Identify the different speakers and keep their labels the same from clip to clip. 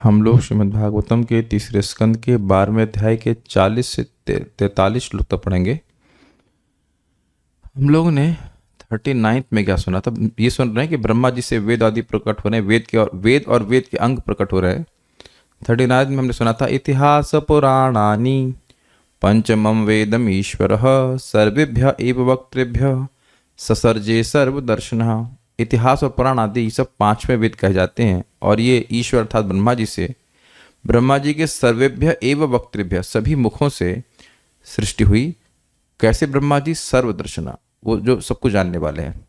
Speaker 1: हम लोग श्रीमद् भागवतम के तीसरे स्कंद के 12वें अध्याय के 40 से 43 श्लोक तक पढ़ेंगे। हम लोगों ने 39 में क्या सुना था? ये सुन रहे हैं कि ब्रह्मा जी से वेद आदि प्रकट हो रहे हैं, वेद के अंग प्रकट हो रहे हैं। 39 में हमने सुना था इतिहास पुराणानि पंचमम वेदम ईश्वर सर्वेभ्य एव वक्तृभ्य ससर्जे सर्वदर्शनः। इतिहास और पुराण आदि ये सब पांचवें वेद कहे जाते हैं और ये ईश्वर अर्थात ब्रह्मा जी से, ब्रह्मा जी के सर्वेभ्य एव वक्तृभ्य सभी मुखों से सृष्टि हुई। कैसे ब्रह्मा जी? सर्वदर्शना, वो जो सबको जानने वाले हैं।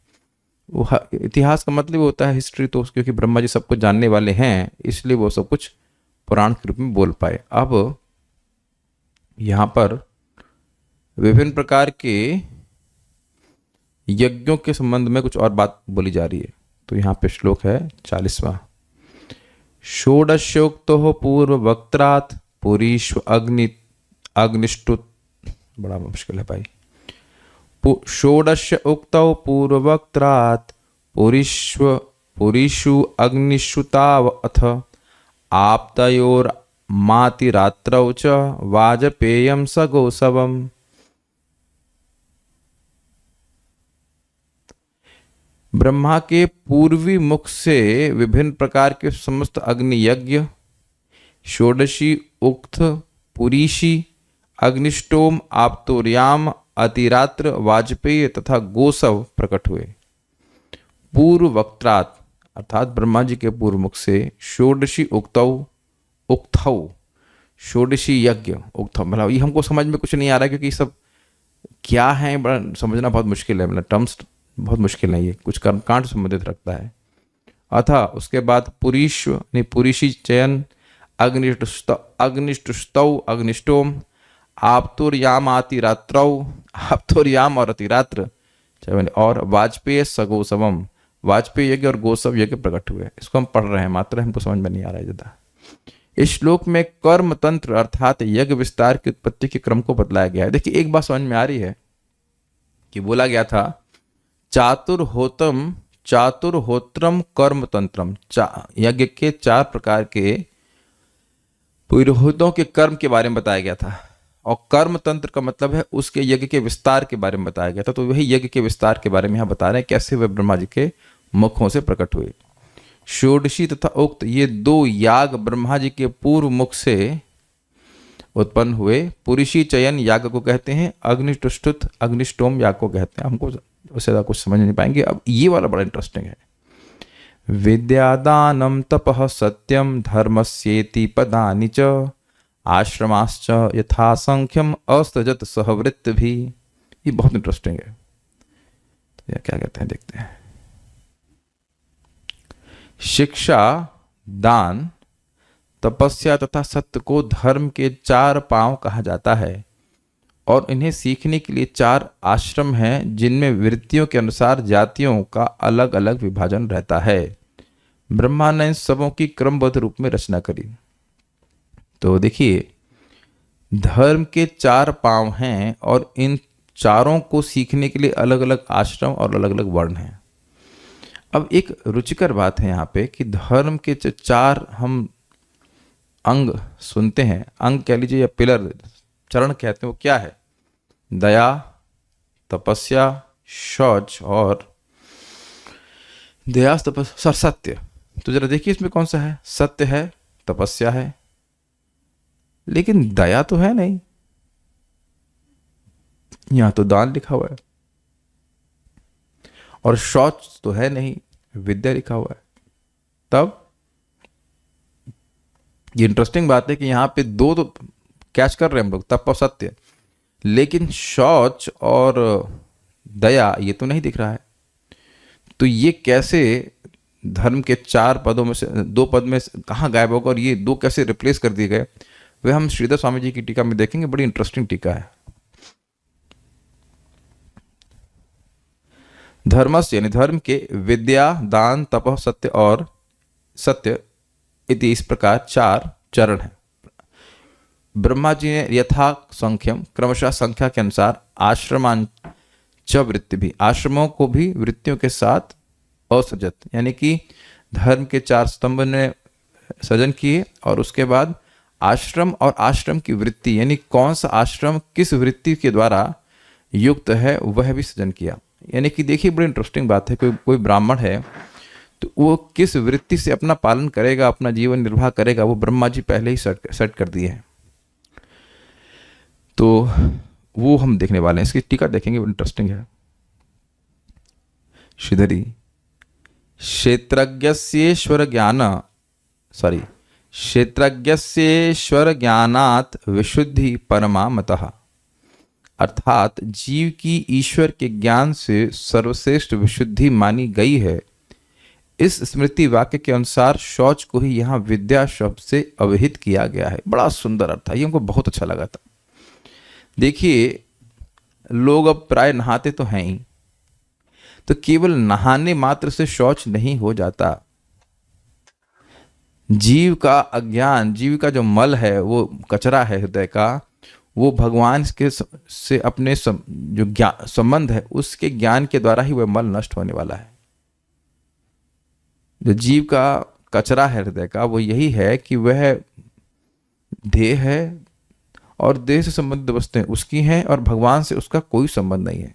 Speaker 1: वो इतिहास का मतलब होता है हिस्ट्री, तो क्योंकि ब्रह्मा जी सबको जानने वाले हैं इसलिए वो सब कुछ पुराण के रूप में बोल पाए। अब यहाँ पर विभिन्न प्रकार के यज्ञों के संबंध में कुछ और बात बोली जा रही है। तो यहाँ पे श्लोक है 40वां। षोडशोक्तो पूर्व वक्त्रात् पुरीश्व अग्निष्टुत, बड़ा मुश्किल है भाई। षोडश उक्तौ पूर्व वक्त्रात् पुरीषु अग्निश्रुताव अथ आप्तयोर मातिरात्रौ च वाजपेयम स गोसवम। ब्रह्मा के पूर्वी मुख से विभिन्न प्रकार के समस्त अग्नि यज्ञ, षोडशी उक्त पुरीषी अग्निष्टोम आप्तोर्याम अतिरात्र वाजपेय तथा गोसव प्रकट हुए। पूर्व वक्त्रात् अर्थात ब्रह्मा जी के पूर्व मुख से षोडशी उक्तौ षोडशी यज्ञ उक्तौ, मतलब ये हमको समझ में कुछ नहीं आ रहा है क्योंकि सब क्या है, बड़ा समझना बहुत मुश्किल है, मतलब टर्म्स बहुत मुश्किल है, ये कुछ कर्मकांड संबंधित रखता है। अथा उसके बाद पुरीषी चयन अग्निष्टौ अग्निष्टोम आप्तोर्याम अतिरात्रौ, आप्तोर्याम और अतिरात्र, और वाजपेय सगोसवम, वाजपेय यज्ञ और गोसव यज्ञ प्रकट हुए। इसको हम पढ़ रहे हैं, मात्र हमको समझ में नहीं आ रहा है ज़्यादा। इस श्लोक में कर्म तंत्र अर्थात यज्ञ विस्तार की उत्पत्ति के क्रम को बतलाया गया है। देखिए एक बात समझ में आ रही है कि बोला गया था चातुर्होत्रम कर्म तंत्रम, यज्ञ के 4 प्रकार के पुरोहितों के कर्म के बारे में बताया गया था, और कर्म तंत्र का मतलब है उसके यज्ञ के विस्तार के बारे में बताया गया था। तो वही यज्ञ के विस्तार के बारे में यहाँ बता रहे हैं, कैसे वे ब्रह्मा जी के मुखों से प्रकट हुए। षोडशी तथा उक्त ये 2 याग ब्रह्मा जी के पूर्व मुख से उत्पन्न हुए। पुरुषी चयन याग को कहते हैं, अग्निष्टुत अग्निष्टोम याग को कहते हैं। हमको उससे ज़्यादा कुछ समझ नहीं पाएंगे। अब ये वाला बड़ा इंटरेस्टिंग है। विद्यादानम तपः सत्यम धर्मस्येति पदानि च आश्रमाश्च यथासंख्यम असृजत सहवृत्त भी। ये बहुत इंटरेस्टिंग है। तो ये क्या कहते हैं देखते हैं। शिक्षा, दान, तपस्या तथा सत्य को धर्म के 4 पांव कहा जाता है और इन्हें सीखने के लिए 4 आश्रम हैं जिनमें वृत्तियों के अनुसार जातियों का अलग अलग विभाजन रहता है। ब्रह्मा ने इन सबों की क्रमबद्ध रूप में रचना करी। तो देखिए धर्म के 4 पांव हैं और इन चारों को सीखने के लिए अलग अलग आश्रम और अलग अलग वर्ण हैं। अब एक रुचिकर बात है यहाँ पे कि धर्म के 4 हम अंग सुनते हैं, अंग कह लीजिए या पिलर, चरण कहते हैं, वो क्या है? दया, तपस्या, शौच और दया तपस्या सत्य। तो जरा देखिए इसमें कौन सा है? सत्य है, तपस्या है, लेकिन दया तो है नहीं। यहां तो दान लिखा हुआ है, और शौच तो है नहीं, विद्या लिखा हुआ है। तब ये इंटरेस्टिंग बात है कि यहाँ पे 2 तो कैच कर रहे हैं हम लोग, तप और सत्य, लेकिन शौच और दया ये तो नहीं दिख रहा है। तो ये कैसे धर्म के 4 पदों में से 2 पद में कहाँ गायब होगा और ये 2 कैसे रिप्लेस कर दिए गए, वे हम श्रीधर स्वामी जी की टीका में देखेंगे। बड़ी इंटरेस्टिंग टीका है। धर्मस्य यानी धर्म के विद्या, दान, तप, सत्य और सत्य इति इस प्रकार 4 चरण हैं। ब्रह्मा जी ने यथा संख्यम क्रमशः संख्या के अनुसार आश्रमान च वृत्ति भी, आश्रमों को भी वृत्तियों के साथ असृजत यानी कि धर्म के 4 स्तंभ ने सृजन किए, और उसके बाद आश्रम और आश्रम की वृत्ति यानी कौन सा आश्रम किस वृत्ति के द्वारा युक्त है वह भी सृजन किया। यानी कि देखिए बड़ी इंटरेस्टिंग बात है, कोई कोई ब्राह्मण है तो वो किस वृत्ति से अपना पालन करेगा, अपना जीवन निर्वाह करेगा, वो ब्रह्मा जी पहले ही सेट कर दिए हैं। तो वो हम देखने वाले हैं, इसकी टीका देखेंगे, इंटरेस्टिंग है। श्रीधरी क्षेत्रज्ञस्येश्वर ज्ञान क्षेत्रज्ञस्येश्वर ज्ञानात् विशुद्धि परमा मतः, अर्थात जीव की ईश्वर के ज्ञान से सर्वश्रेष्ठ विशुद्धि मानी गई है। इस स्मृति वाक्य के अनुसार शौच को ही यहाँ विद्या शब्द से अवहित किया गया है। बड़ा सुंदर अर्थ है, ये हमको बहुत अच्छा लगा था। देखिए लोग अब प्राय नहाते तो हैं ही, तो केवल नहाने मात्र से शौच नहीं हो जाता। जीव का अज्ञान, जीव का जो मल है, वो कचरा है हृदय का, वो भगवान के से अपने जो ज्ञान संबंध है उसके ज्ञान के द्वारा ही वह मल नष्ट होने वाला है। जो जीव का कचरा है हृदय का, वो यही है कि वह देह है और देह से संबंधित वस्तुएं उसकी हैं और भगवान से उसका कोई संबंध नहीं है।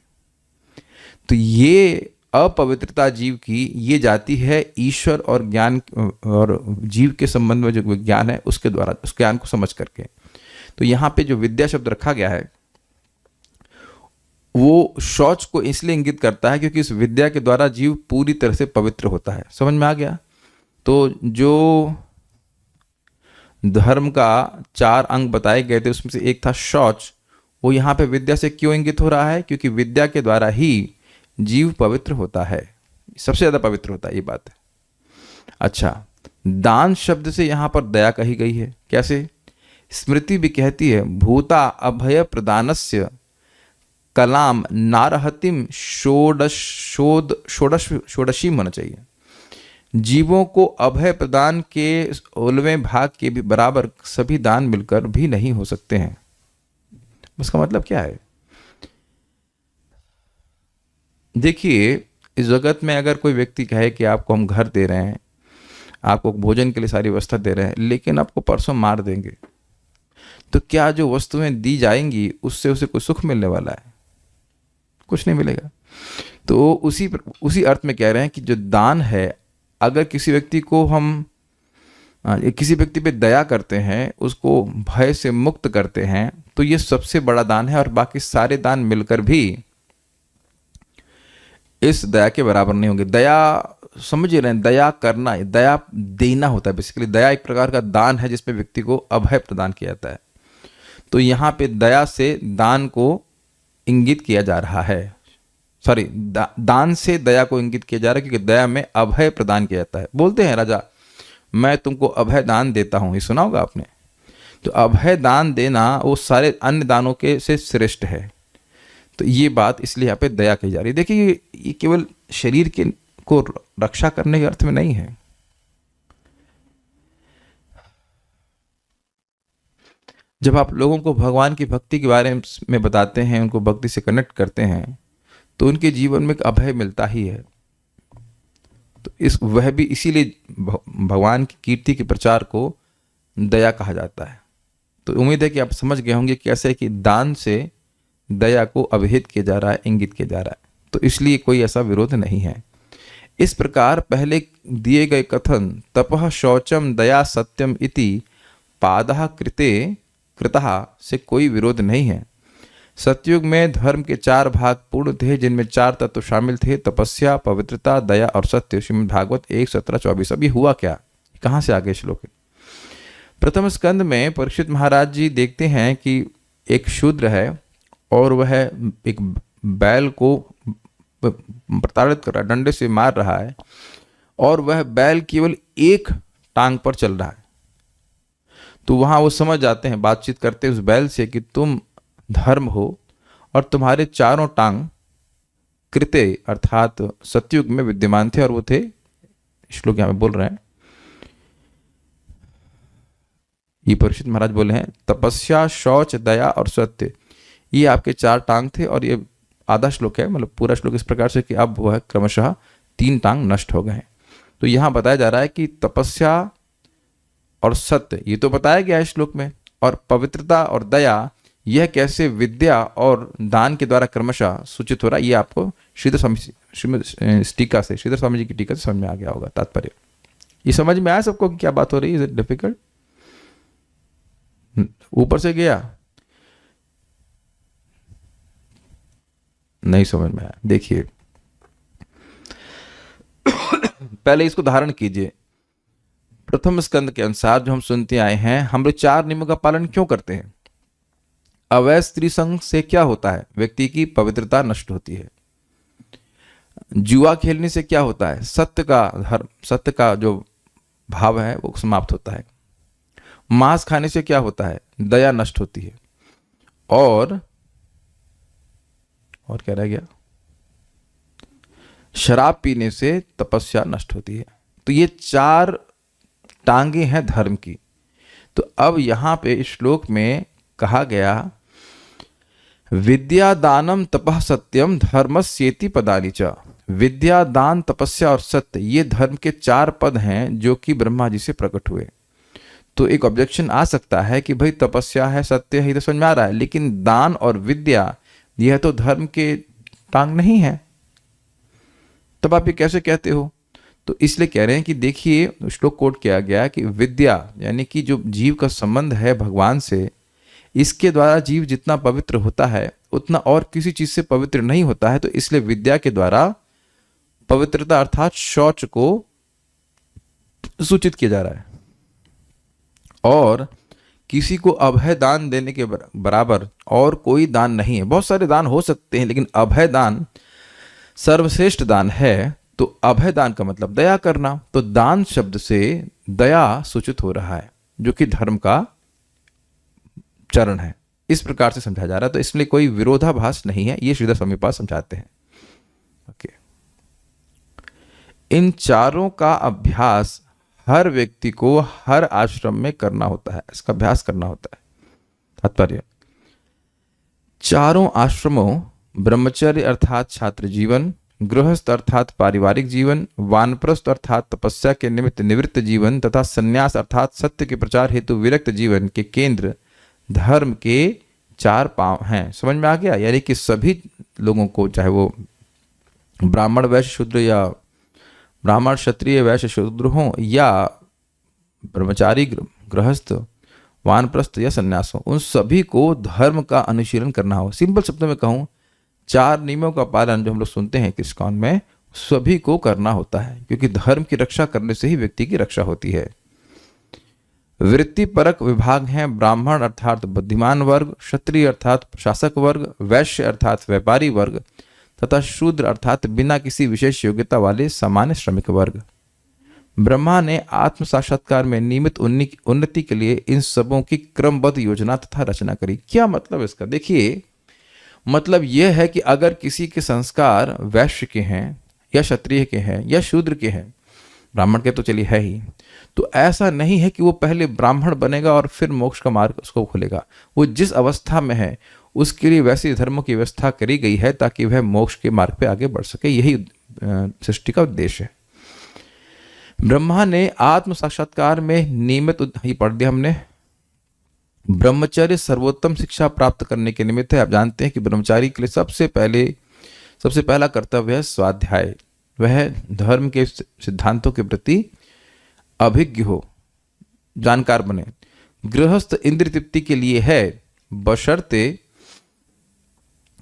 Speaker 1: तो ये अपवित्रता जीव की ये जाती है ईश्वर और ज्ञान और जीव के संबंध में जो विज्ञान है उसके द्वारा, उस ज्ञान को समझ करके। तो यहाँ पे जो विद्या शब्द रखा गया है वो शौच को इसलिए इंगित करता है क्योंकि इस विद्या के द्वारा जीव पूरी तरह से पवित्र होता है। समझ में आ गया? तो जो धर्म का 4 अंग बताए गए थे उसमें से एक था शौच, वो यहाँ पे विद्या से क्यों इंगित हो रहा है? क्योंकि विद्या के द्वारा ही जीव पवित्र होता है, सबसे ज्यादा पवित्र होता है, ये बात है। अच्छा, दान शब्द से यहाँ पर दया कही गई है। कैसे? स्मृति भी कहती है भूता अभय प्रदानस्य कलाम नारहतिम षोडशी होना चाहिए। जीवों को अभय प्रदान के 16वें भाग के भी बराबर सभी दान मिलकर भी नहीं हो सकते हैं। उसका मतलब क्या है? देखिए इस जगत में अगर कोई व्यक्ति कहे कि आपको हम घर दे रहे हैं, आपको भोजन के लिए सारी व्यवस्था दे रहे हैं, लेकिन आपको परसों मार देंगे, तो क्या जो वस्तुएं दी जाएंगी उससे उसे कोई सुख मिलने वाला है? कुछ नहीं मिलेगा। तो उसी अर्थ में कह रहे हैं कि जो दान है, अगर किसी व्यक्ति को हम किसी व्यक्ति पे दया करते हैं, उसको भय से मुक्त करते हैं, तो ये सबसे बड़ा दान है और बाकी सारे दान मिलकर भी इस दया के बराबर नहीं होंगे। दया समझ रहे हैं, दया करना, दया देना होता है बेसिकली। दया एक प्रकार का दान है जिसपे व्यक्ति को अभय प्रदान किया जाता है। तो यहाँ पे दया से दान को इंगित किया जा रहा है, सॉरी दान से दया को इंगित किया जा रहा है, क्योंकि दया में अभय प्रदान किया जाता है। बोलते हैं राजा मैं तुमको अभय दान देता हूं, ये सुना होगा आपने। तो अभय दान देना वो सारे अन्य दानों के से श्रेष्ठ है। तो ये बात इसलिए यहाँ पे दया कही जा रही है। देखिए ये केवल शरीर के को रक्षा करने के अर्थ में नहीं है। जब आप लोगों को भगवान की भक्ति के बारे में बताते हैं, उनको भक्ति से कनेक्ट करते हैं, तो उनके जीवन में एक अभय मिलता ही है। तो वह भी इसीलिए भगवान की कीर्ति के प्रचार को दया कहा जाता है। तो उम्मीद है कि आप समझ गए होंगे कैसे कि दान से दया को अभिहित किया जा रहा है, इंगित किया जा रहा है। तो इसलिए कोई ऐसा विरोध नहीं है। इस प्रकार पहले दिए गए कथन तपः शौचम दया सत्यम इति पादः कृतः से कोई विरोध नहीं है। सतयुग में धर्म के 4 भाग पूर्ण थे, जिनमें 4 तत्व शामिल थे, तपस्या, पवित्रता, दया और सत्य। श्रीमद् भागवत 1:17-24। अभी हुआ क्या, कहाँ से आगे श्लोक है? प्रथम स्कंद में परीक्षित महाराज जी देखते हैं कि एक शूद्र है और वह एक बैल को प्रताड़ित कर रहा है, डंडे से मार रहा है, और वह बैल केवल एक टांग पर चल रहा है। तो वहां वो समझ जाते हैं, बातचीत करते हैं उस बैल से कि तुम धर्म हो और तुम्हारे 4 टांग कृत्य अर्थात सतयुग में विद्यमान थे, और वो थे, श्लोक यहां पे बोल रहे हैं, ये परीक्षित महाराज बोले हैं तपस्या, शौच, दया और सत्य, ये आपके 4 टांग थे। और ये आधा श्लोक है, मतलब पूरा श्लोक इस प्रकार से कि अब वह क्रमशः 3 टांग नष्ट हो गए हैं। तो यहां बताया जा रहा है कि तपस्या, और सत्य, ये तो बताया गया है श्लोक में, और पवित्रता और दया, यह कैसे विद्या और दान के द्वारा क्रमशः सूचित हो रहा है, ये आपको श्रीधर स्वामी टीका से, श्रीधर स्वामी जी की टीका से समझ में आ गया होगा तात्पर्य। ये समझ में आया सबको कि क्या बात हो रही है? Is it difficult? ऊपर से गया, नहीं समझ में आया? देखिए पहले इसको धारण कीजिए। प्रथम स्कंद के अनुसार जो हम सुनते आए हैं, हम लोग 4 नियमों का पालन क्यों करते हैं? अवैध स्त्री संग से क्या होता है? व्यक्ति की पवित्रता नष्ट होती है। जुआ खेलने से क्या होता है? सत्य का जो भाव है वो समाप्त होता है। मांस खाने से क्या होता है? दया नष्ट होती है। और क्या रह गया? शराब पीने से तपस्या नष्ट होती है। तो ये 4 टांगे हैं धर्म की। तो अब यहां पे इस श्लोक में कहा गया, विद्या दानम तपः सत्यम धर्मस्येति पदानि च। विद्या, दान, तपस्या और सत्य, ये धर्म के 4 पद हैं जो कि ब्रह्मा जी से प्रकट हुए। तो एक ऑब्जेक्शन आ सकता है कि भाई तपस्या है, सत्य है, ये तो समझ में आ रहा है, लेकिन दान और विद्या यह तो धर्म के टांग नहीं है, तब आप ये कैसे कहते हो? तो इसलिए कह रहे हैं कि देखिए, श्लोक कोट किया गया कि विद्या यानी कि जो जीव का संबंध है भगवान से, इसके द्वारा जीव जितना पवित्र होता है उतना और किसी चीज से पवित्र नहीं होता है। तो इसलिए विद्या के द्वारा पवित्रता अर्थात शौच को सूचित किया जा रहा है। और किसी को अभय दान देने के बराबर और कोई दान नहीं है। बहुत सारे दान हो सकते हैं, लेकिन अभय दान सर्वश्रेष्ठ दान है। तो अभय दान का मतलब दया करना। तो दान शब्द से दया सूचित हो रहा है, जो कि धर्म का चरण है। इस प्रकार से समझा जा रहा है। तो इसमें कोई विरोधाभास नहीं है, ये श्रीधर स्वामी पाद समझाते हैं। ओके, इन 4 का अभ्यास हर व्यक्ति को हर आश्रम में करना होता है, इसका अभ्यास करना होता है। तात्पर्य, 4 आश्रमों ब्रह्मचर्य अर्थात छात्र जीवन, गृहस्थ अर्थात पारिवारिक जीवन, वानप्रस्थ अर्थात तपस्या के निमित्त निवृत्त जीवन तथा संन्यास अर्थात सत्य के प्रचार हेतु विरक्त जीवन के केंद्र धर्म के 4 पांव हैं। समझ में आ गया? यानी कि सभी लोगों को, चाहे वो ब्राह्मण वैश्य शूद्र या ब्राह्मण क्षत्रिय वैश्य शूद्र हो, या ब्रह्मचारी गृहस्थ वानप्रस्थ या संन्यास हो, उन सभी को धर्म का अनुशीलन करना हो। सिंपल शब्दों में कहूं, 4 नियमों का पालन जो हम लोग सुनते हैं किसकॉन में, सभी को करना होता है, क्योंकि धर्म की रक्षा करने से ही व्यक्ति की रक्षा होती है। वृत्तिपरक विभाग हैं ब्राह्मण अर्थात बुद्धिमान वर्ग, क्षत्रिय अर्थात प्रशासक वर्ग, वैश्य अर्थात व्यापारी वर्ग तथा शूद्र अर्थात बिना किसी विशेष योग्यता वाले सामान्य श्रमिक वर्ग। ब्रह्मा ने आत्म साक्षात्कार में नियमित उन्नति के लिए इन सबों की क्रमबद्ध योजना तथा रचना करी। क्या मतलब इसका? देखिए, मतलब यह है कि अगर किसी के संस्कार वैश्य के हैं या क्षत्रिय के हैं या शूद्र के हैं, ब्राह्मण के तो चलिए है ही, तो ऐसा नहीं है कि वो पहले ब्राह्मण बनेगा और फिर मोक्ष का मार्ग उसको खुलेगा। वो जिस अवस्था में है उसके लिए वैसी धर्मों की व्यवस्था करी गई है ताकि वह मोक्ष के मार्ग पे आगे बढ़ सके। यही सृष्टि का उद्देश्य है। ब्रह्मा ने आत्म साक्षात्कार में नियमित, ही पढ़ दिया हमने, ब्रह्मचर्य सर्वोत्तम शिक्षा प्राप्त करने के निमित्त है। आप जानते हैं कि ब्रह्मचारी के लिए सबसे पहला कर्तव्य है स्वाध्याय। वह धर्म के सिद्धांतों के प्रति अभिज्ञ हो, जानकार बने। गृहस्थ इंद्रिय तृप्ति के लिए है, बशर्ते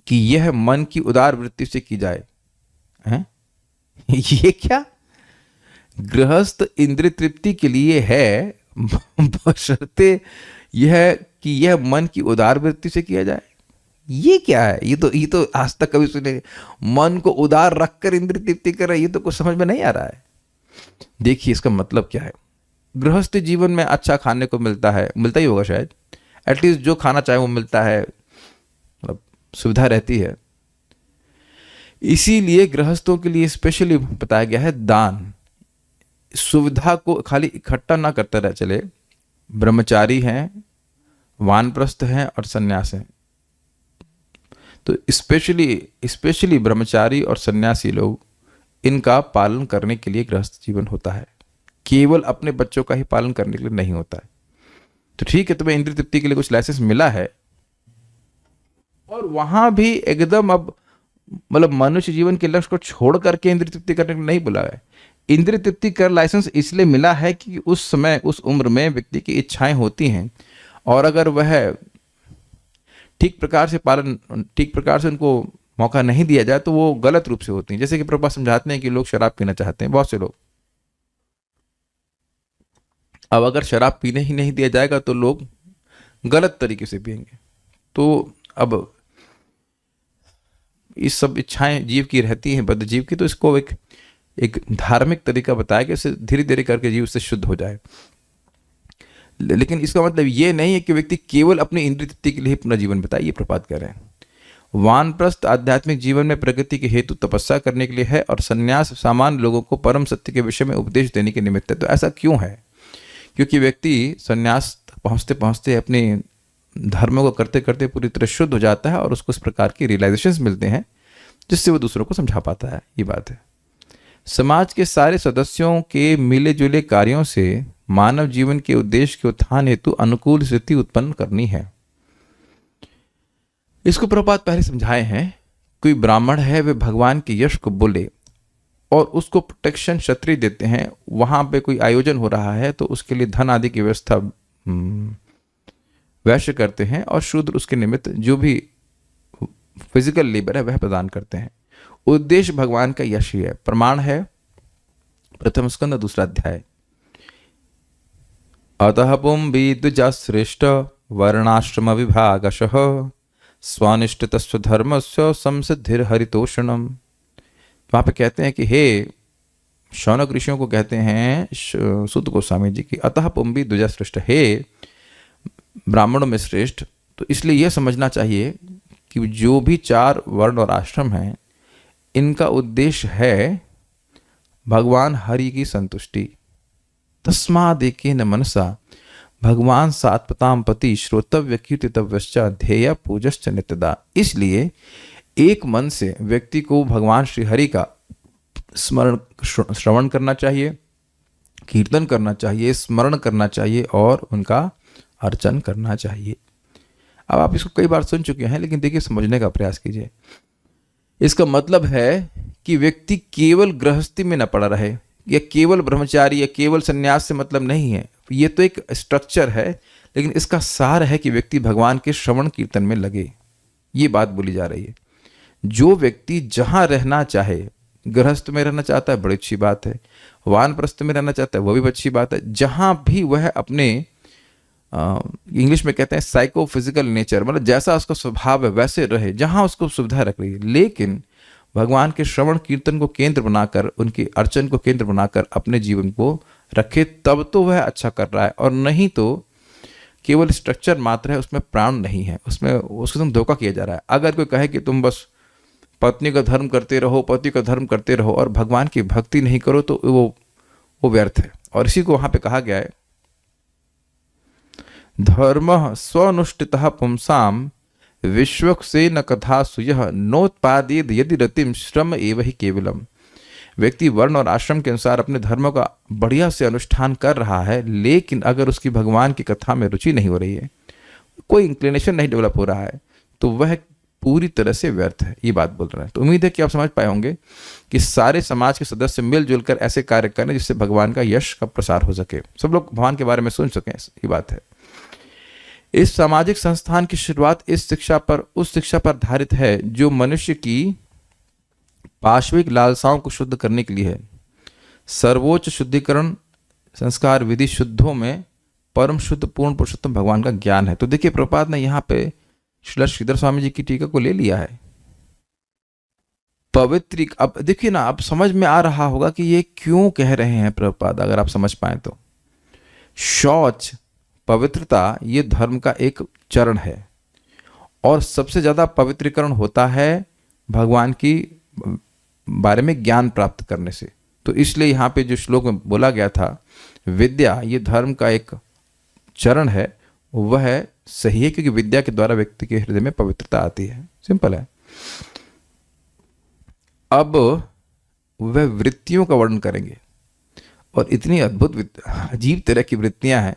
Speaker 1: कि यह मन की उदार वृत्ति से की जाए। हैं? ये क्या? गृहस्थ इंद्रिय तृप्ति के लिए है, बशर्ते यह कि यह मन की उदार वृत्ति से किया जाए। ये क्या है? ये तो आज तक कभी सुने। मन को उदार रखकर इंद्रिय तृप्ति कर रहा है, ये तो कुछ समझ में नहीं आ रहा है। देखिए इसका मतलब क्या है। गृहस्थ जीवन में अच्छा खाने को मिलता है, मिलता ही होगा शायद, एटलीस्ट जो खाना चाहे वो मिलता है, मतलब सुविधा रहती है। इसीलिए गृहस्थों के लिए स्पेशली बताया गया है दान। सुविधा को खाली इकट्ठा ना करते रह चले। ब्रह्मचारी हैं, वानप्रस्थ हैं और सन्यास हैं। तो स्पेशली ब्रह्मचारी और सन्यासी लोग, इनका पालन करने के लिए गृहस्थ जीवन होता है। केवल अपने बच्चों का ही पालन करने के लिए नहीं होता है। तो ठीक है, तुम्हें इंद्रिय तृप्ति के लिए कुछ लाइसेंस मिला है, और वहां भी एकदम अब मतलब मनुष्य जीवन के लक्ष्य को छोड़ करके इंद्रिय तृप्ति करने के लिए नहीं बुला है। इंद्रिय तृप्ति कर लाइसेंस इसलिए मिला है कि उस समय उस उम्र में व्यक्ति की इच्छाएं होती हैं, और अगर वह ठीक प्रकार से उनको मौका नहीं दिया जाए तो वो गलत रूप से होती हैं। जैसे कि प्रभुपाद समझाते हैं कि लोग शराब पीना चाहते हैं, बहुत से लोग, अब अगर शराब पीने ही नहीं दिया जाएगा तो लोग गलत तरीके से पिएंगे। तो अब इस सब इच्छाएं जीव की रहती हैं, बद्ध जीव की, तो इसको एक धार्मिक तरीका बताया कि इसे धीरे धीरे करके जीव से शुद्ध हो जाए। लेकिन इसका मतलब ये नहीं है कि व्यक्ति केवल अपनी इंद्रिय तृप्ति के लिए अपना जीवन बताए, ये प्रपात कर रहे हैं। वानप्रस्थ आध्यात्मिक जीवन में प्रगति के हेतु तपस्या करने के लिए है, और संन्यास सामान्य लोगों को परम सत्य के विषय में उपदेश देने के निमित्त है। तो ऐसा क्यों है? क्योंकि व्यक्ति संन्यास पहुंचते पहुंचते अपने धर्मों को करते करते पूरी तरह शुद्ध हो जाता है, और उसको इस प्रकार की रियलाइजेशंस मिलते हैं जिससे वो दूसरों को समझा पाता है। ये बात है। समाज के सारे सदस्यों के मिले जुले कार्यों से मानव जीवन के उद्देश्य के उत्थान हेतु अनुकूल स्थिति उत्पन्न करनी है। इसको प्रभुपाद पहले समझाए हैं। कोई ब्राह्मण है, वे भगवान के यश को बोले और उसको प्रोटेक्शन क्षत्रिय देते हैं। वहां पे कोई आयोजन हो रहा है तो उसके लिए धन आदि की व्यवस्था वैश्य करते हैं, और शूद्र उसके निमित्त जो भी फिजिकल लेबर है वह प्रदान करते हैं। उद्देश्य भगवान का यश ही है। प्रमाण है प्रथम स्कंद 2 अध्याय। अतः पुंबीद्विजा श्रेष्ठ वर्णाश्रम विभागशः स्वानिष्ठितस्व धर्मस्य संसिद्धिर हरितोषणम। वहां पे कहते हैं कि हे शौनक ऋषियों को कहते हैं सुत गोस्वामी जी की, अतः पुंबी द्विजा श्रेष्ठ, हे ब्राह्मणों में श्रेष्ठ। तो इसलिए यह समझना चाहिए कि जो भी 4 वर्ण और आश्रम हैं, इनका उद्देश्य है भगवान हरि की संतुष्टि। तस्मादेकेन मनसा भगवान सात्पताम पति श्रोतव्य कीर्तितव्यश्च ध्येय पूजश्च नित्यदा। इसलिए एक मन से व्यक्ति को भगवान श्री हरि का श्रवण करना चाहिए, कीर्तन करना चाहिए, स्मरण करना चाहिए और उनका अर्चन करना चाहिए। अब आप इसको कई बार सुन चुके हैं, लेकिन देखिए समझने का प्रयास कीजिए। इसका मतलब है कि व्यक्ति केवल गृहस्थी में न पड़ा रहे, या केवल ब्रह्मचारी या केवल संन्यास से मतलब नहीं है। ये तो एक स्ट्रक्चर है, लेकिन इसका सार है कि व्यक्ति भगवान के श्रवण कीर्तन में लगे। ये बात बोली जा रही है। जो व्यक्ति जहां रहना चाहे, गृहस्थ में रहना चाहता है, बड़ी अच्छी बात है। वानप्रस्थ में रहना चाहता है, वो भी अच्छी बात है। जहां भी वह अपने इंग्लिश में कहते हैं साइकोफिजिकल नेचर, मतलब जैसा उसका स्वभाव है वैसे रहे, जहां उसको सुविधा रख रही है, लेकिन भगवान के श्रवण कीर्तन को केंद्र बनाकर, उनके अर्चन को केंद्र बनाकर अपने जीवन को रखे, तब तो वह अच्छा कर रहा है। और नहीं तो केवल स्ट्रक्चर मात्र है, उसमें प्राण नहीं है, उसमें उसको तुम धोखा किया जा रहा है। अगर कोई कहे कि तुम बस पत्नी का धर्म करते रहो, पति का धर्म करते रहो और भगवान की भक्ति नहीं करो, तो वो व्यर्थ है। और इसी को वहां पे कहा गया है, धर्म स्वनुष्ठितः पुंसाम विश्वक्सेन कथा सुयः नोत्पादेद यदि रतिम श्रम एव ही केवलम। व्यक्ति वर्ण और आश्रम के अनुसार अपने धर्मों का बढ़िया से अनुष्ठान कर रहा है, लेकिन अगर उसकी भगवान की कथा में रुचि नहीं हो रही है, कोई इंक्लिनेशन नहीं डेवलप हो रहा है, तो वह पूरी तरह से व्यर्थ है। ये बात बोल रहा है। तो उम्मीद है कि आप समझ पाए होंगे कि सारे समाज के सदस्य मिलजुल कर ऐसे कार्य करें जिससे भगवान का यश का प्रसार हो सके, सब लोग भगवान के बारे में सुन सकें। ये बात है। इस सामाजिक संस्थान की शुरुआत उस शिक्षा पर आधारित है जो मनुष्य की पाश्विक लालसाओं को शुद्ध करने के लिए है। सर्वोच्च शुद्धिकरण संस्कार विधि शुद्धों में परम शुद्ध पूर्ण पुरुषोत्तम भगवान का ज्ञान है। तो देखिए प्रभुपाद ने यहाँ पे श्रील श्रीधर स्वामी जी की टीका को ले लिया है। पवित्र, अब देखिए ना, अब समझ में आ रहा होगा कि ये क्यों कह रहे हैं प्रभुपाद, अगर आप समझ पाए तो। शौच, पवित्रता, ये धर्म का एक चरण है, और सबसे ज्यादा पवित्रीकरण होता है भगवान की बारे में ज्ञान प्राप्त करने से। तो इसलिए यहाँ पे जो श्लोक में बोला गया था, विद्या ये धर्म का एक चरण है, वह सही है, क्योंकि विद्या के द्वारा व्यक्ति के हृदय में पवित्रता आती है। सिंपल है। अब वह वृत्तियों का वर्णन करेंगे। और इतनी अद्भुत अजीब तरह की वृत्तियां हैं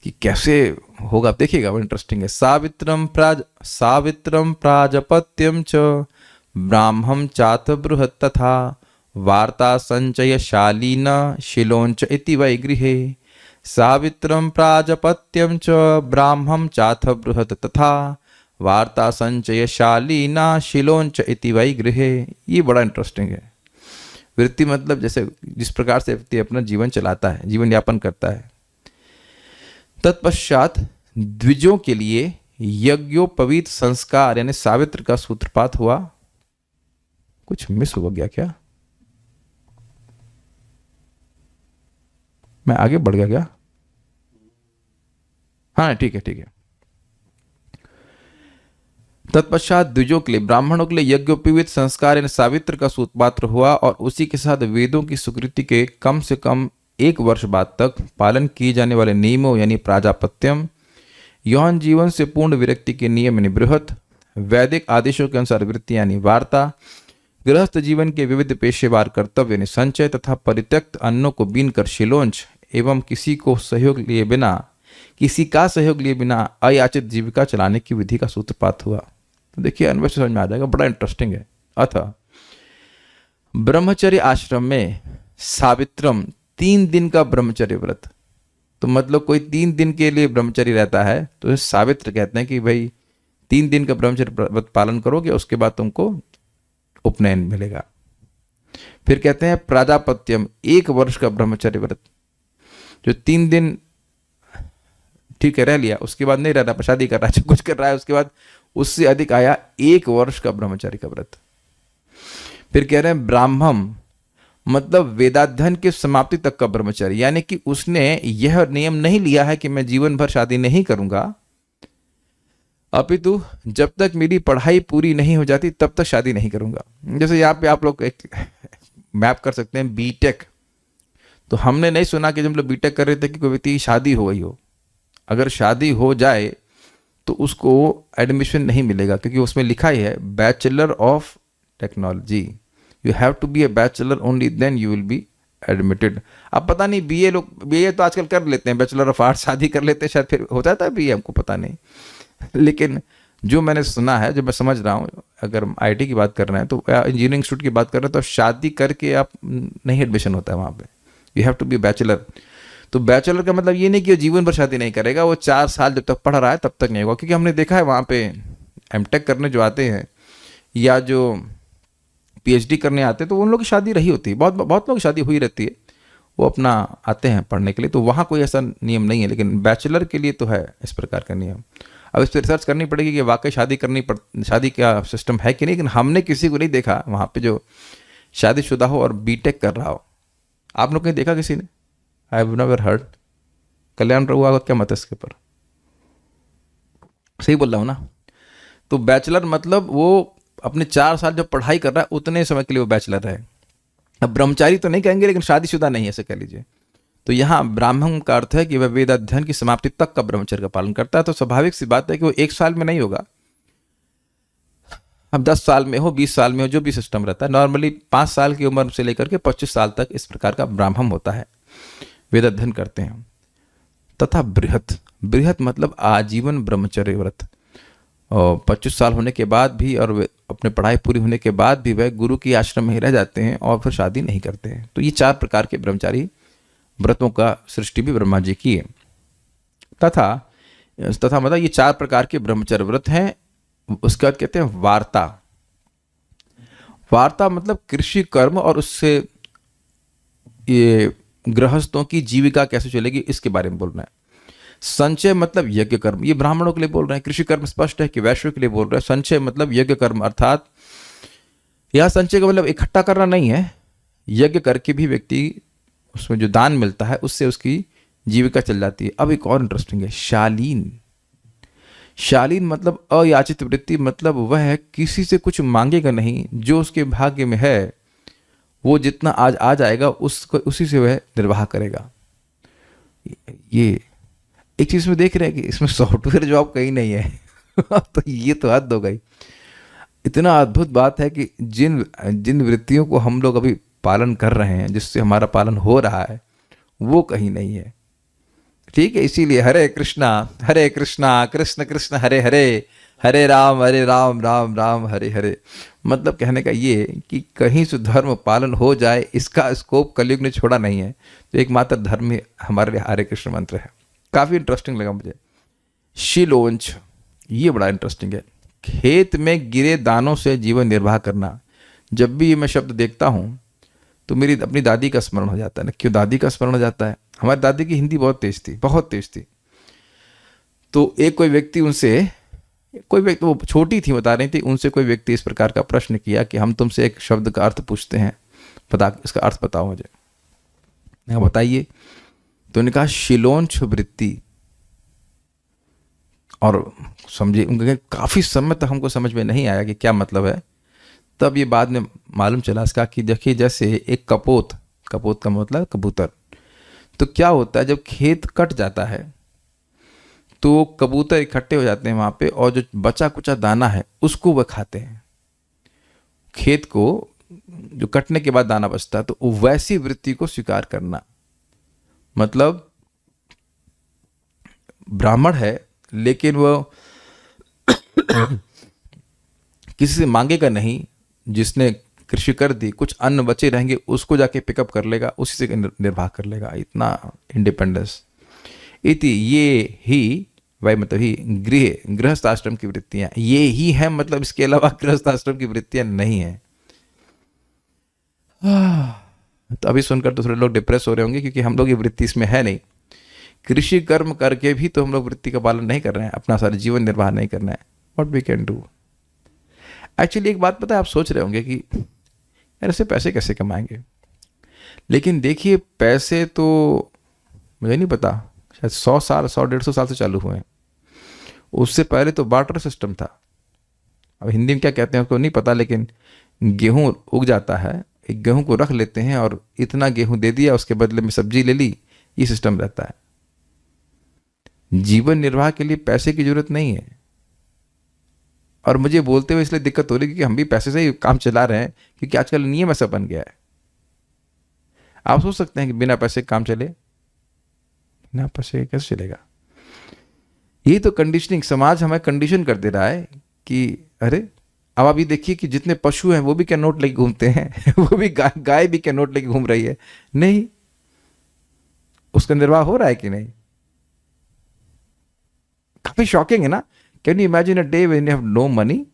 Speaker 1: कि कैसे होगा, आप देखिएगा, वो इंटरेस्टिंग है। सावित्रम प्राजपत्यम च ब्राह्मम चाथ बृहत् तथा वार्ता संचयशालीन शिलोंच इति वै गृहे। सावित्रम प्राजपत्यम च ब्राह्मम चाथ बृहत् तथा वार्ता संचयशालीना शिलोंच इति वै गृहे। ये बड़ा इंटरेस्टिंग है। वृत्ति मतलब जैसे जिस प्रकार से व्यक्ति अपना जीवन चलाता है, जीवन यापन करता है। तत्पश्चात द्विजों के लिए यज्ञोपवीत संस्कार यानी सावित्र का सूत्रपात हुआ। कुछ मिस हो गया क्या? मैं आगे बढ़ गया क्या? हाँ ठीक है ठीक है। तत्पश्चात द्विजों के लिए, ब्राह्मणों के लिए यज्ञोपवीत संस्कार यानी सावित्र का सूत्रपात्र हुआ और उसी के साथ वेदों की स्वीकृति के कम से कम 1 वर्ष बाद तक पालन किए जाने वाले नियमों यानी प्राजापत्यम, यौन जीवन से पूर्ण विरक्ति के नियम यानी बृहत्, वैदिक आदेशों के अनुसार वृत्ति यानी वार्ता, गृहस्थ जीवन के विविध पेशेवार कर्तव्य यानी संचय तथा परित्यक्त अन्नों को बीनकर शिलोंच एवं किसी का सहयोग लिए बिना अयाचित जीविका चलाने की विधि का सूत्रपात हुआ। तो देखिए अनुभव से समझ में आ जाएगा, बड़ा इंटरेस्टिंग है। अतः ब्रह्मचर्य आश्रम में सावित्रम 3 दिन का ब्रह्मचर्य व्रत, तो मतलब कोई 3 दिन के लिए ब्रह्मचर्य रहता है तो सावित्र कहते हैं कि भाई 3 दिन का ब्रह्मचर्य व्रत पालन करोगे, उसके बाद तुमको उपनयन मिलेगा। फिर कहते हैं प्राजापत्यम 1 वर्ष का ब्रह्मचर्य व्रत, जो 3 दिन ठीक है रह लिया, उसके बाद नहीं रह रहा, शादी कर रहा है, कुछ कर रहा है, उसके बाद उससे अधिक आया 1 वर्ष का ब्रह्मचर्य का व्रत। फिर कह रहे हैं ब्राह्मम मतलब वेदाध्ययन के समाप्ति तक का ब्रह्मचर्य, यानी कि उसने यह नियम नहीं लिया है कि मैं जीवन भर शादी नहीं करूंगा, अपितु जब तक मेरी पढ़ाई पूरी नहीं हो जाती तब तक शादी नहीं करूंगा। जैसे यहाँ पे आप लोग एक मैप कर सकते हैं बीटेक, तो हमने नहीं सुना कि जब हम लोग बीटेक कर रहे थे कि कोई व्यक्ति की शादी हो गई हो। अगर शादी हो जाए तो उसको एडमिशन नहीं मिलेगा, क्योंकि उसमें लिखा ही है bachelor of technology, you have to be a bachelor only then you will be admitted. अब पता नहीं बीए तो आजकल कर लेते हैं, बैचलर ऑफ आर्ट्स शादी कर लेते हैं, शायद फिर हो जाता है बीए, हमको पता नहीं। लेकिन जो मैंने सुना है, जो मैं समझ रहा हूँ, अगर आईटी की बात कर रहे हैं तो इंजीनियरिंग इंस्टीट्यूट की बात कर रहे हैं तो शादी करके आप नहीं एडमिशन होता है वहाँ पे, you have to be bachelor. तो बैचलर का मतलब ये नहीं कि वो जीवन भर शादी नहीं करेगा, वो 4 साल जब तक पढ़ रहा है तब तक नहीं होगा। क्योंकि हमने देखा है वहाँ पे एमटेक करने जो आते हैं या जो पीएचडी करने आते हैं तो उन लोगों की शादी रही होती है, बहुत लोग शादी हुई रहती है, वो अपना आते हैं पढ़ने के लिए, तो वहाँ कोई ऐसा नियम नहीं है। लेकिन बैचलर के लिए तो है इस प्रकार का नियम। अब इस पर रिसर्च करनी पड़ेगी कि वाकई शादी का सिस्टम है कि नहीं, लेकिन हमने किसी को नहीं देखा वहाँ पे जो शादीशुदा हो और बीटेक कर रहा हो। आप लोग कहीं देखा किसी ने? I have never heard. Kalyan रहुआ का क्या मत है इसके ऊपर? सही बोल रहा हूँ ना? तो बैचलर मतलब वो अपने 4 साल जब पढ़ाई कर रहा है उतने समय के लिए वो बैचलर है। अब ब्रह्मचारी तो नहीं कहेंगे, लेकिन शादीशुदा नहीं है, ऐसे कह लीजिए। तो यहाँ ब्राह्मण का अर्थ है कि वह वेद अध्ययन की समाप्ति तक का ब्रह्मचर्य का पालन करता है। तो स्वाभाविक सी बात है कि वो 1 साल में नहीं होगा, अब 10 साल में हो, 20 साल में हो, जो भी सिस्टम रहता है। नॉर्मली 5 साल की उम्र से लेकर के 25 साल तक इस प्रकार का ब्राह्मण होता है, वेद अध्ययन करते हैं। तथा बृहत् मतलब आजीवन ब्रह्मचर्य व्रत, और 25 साल होने के बाद भी और अपने पढ़ाई पूरी होने के बाद भी वह गुरु की आश्रम में ही रह जाते हैं और फिर शादी नहीं करते हैं। तो ये 4 प्रकार के ब्रह्मचारी व्रतों का सृष्टि भी ब्रह्मा जी की है। तथा मतलब ये 4 प्रकार के ब्रह्मचर्य व्रत हैं। उसके बाद कहते हैं वार्ता मतलब कृषि कर्म और उससे ये गृहस्थों की जीविका कैसे चलेगी इसके बारे में बोल रहे हैं। संचय मतलब यज्ञ कर्म, ये ब्राह्मणों के लिए बोल रहे हैं। कृषि कर्म स्पष्ट है कि वैश्यों के लिए बोल रहे हैं। संचय मतलब यज्ञ कर्म, अर्थात यह संचय का मतलब इकट्ठा करना नहीं है, यज्ञ करके भी व्यक्ति उसमें जो दान मिलता है उससे उसकी जीविका चल जाती है। अब एक और इंटरेस्टिंग है शालीन मतलब अयाचित वृत्ति, मतलब वह किसी से कुछ मांगेगा नहीं, जो उसके भाग्य में है वो जितना आज आ जाएगा उसको उसी से वह निर्वाह करेगा। ये एक चीज में देख रहे हैं कि इसमें सॉफ्टवेयर जॉब कहीं नहीं है तो ये तो हद हो गई। इतना अद्भुत बात है कि जिन वृत्तियों को हम लोग अभी पालन कर रहे हैं, जिससे हमारा पालन हो रहा है, वो कहीं नहीं है। ठीक है, इसीलिए हरे कृष्णा कृष्ण कृष्ण हरे हरे, हरे राम राम राम हरे हरे। मतलब कहने का ये कि कहीं से धर्म पालन हो जाए, इसका स्कोप कलयुग ने छोड़ा नहीं है। तो एकमात्र धर्म ही हमारे लिए हरे कृष्ण मंत्र है। काफ़ी इंटरेस्टिंग लगा मुझे। शिलोंच, ये बड़ा इंटरेस्टिंग है। खेत में गिरे दानों से जीवन निर्वाह करना। जब भी मैं शब्द देखता हूँ तो मेरी अपनी दादी का स्मरण हो जाता है ना। क्यों दादी का स्मरण हो जाता है? हमारी दादी की हिंदी बहुत तेज थी, बहुत तेज थी। तो एक कोई व्यक्ति उनसे, कोई व्यक्ति, वो छोटी थी बता रही थी, उनसे कोई व्यक्ति इस प्रकार का प्रश्न किया कि हम तुमसे एक शब्द का अर्थ पूछते हैं, बता इसका अर्थ बताओ मुझे। बताइए। तो उन्होंने कहा शिलोंच वृत्ति। और समझे, उनके काफ़ी समय तक हमको समझ में नहीं आया कि क्या मतलब है। तब ये बाद में मालूम चला इसका कि देखिए, जैसे एक कपोत का मतलब कबूतर। तो क्या होता है, जब खेत कट जाता है तो कबूतर इकट्ठे हो जाते हैं वहाँ पे, और जो बचा कुचा दाना है उसको वह खाते हैं। खेत को जो कटने के बाद दाना बचता है, तो वैसी वृत्ति को स्वीकार करना। मतलब ब्राह्मण है लेकिन वह किसी से मांगेगा नहीं, जिसने कृषि कर दी, कुछ अन्न बचे रहेंगे उसको जाके पिकअप कर लेगा, उसी से निर्वाह कर लेगा। इतना इंडिपेंडेंस। इति ये ही वही, मतलब ही गृहस्थाश्रम की वृत्तियां ये ही हैं। मतलब इसके अलावा गृहस्थाश्रम की वृत्तियां नहीं है। तो अभी सुनकर तो थोड़े लोग डिप्रेस हो रहे होंगे, क्योंकि हम लोग ये वृत्ति इसमें है नहीं। कृषि कर्म करके भी तो हम लोग वृत्ति का पालन नहीं कर रहे हैं, अपना सारा जीवन निर्वाह नहीं करना है। What we can do. Actually एक बात पता है, आप सोच रहे होंगे कि यार ऐसे पैसे कैसे कमाएंगे। लेकिन देखिए, पैसे तो मुझे नहीं पता, शायद 100-150 साल से चालू हुए हैं। उससे पहले तो बार्टर सिस्टम था। अब हिंदी में क्या कहते हैं उसको नहीं पता, लेकिन गेहूं उग जाता है, एक गेहूं को रख लेते हैं और इतना गेहूं दे दिया, उसके बदले में सब्जी ले ली, ये सिस्टम रहता है। जीवन निर्वाह के लिए पैसे की जरूरत नहीं है। और मुझे बोलते हुए इसलिए दिक्कत हो रही है क्योंकि हम भी पैसे से ही काम चला रहे हैं, क्योंकि आजकल नियम ऐसा बन गया है। आप सोच सकते हैं कि बिना पैसे काम चले, बिना पैसे कैसे चलेगा। यही तो कंडीशनिंग, समाज हमें कंडीशन कर दे रहा है कि अरे अब अभी देखिए कि जितने पशु हैं वो भी क्या नोट लेके घूमते हैं वो भी गाय भी क्या नोट लेके घूम रही है। नहीं, उसका निर्वाह हो रहा है कि नहीं। काफी शॉकिंग है ना। Can you imagine a day when you have no money.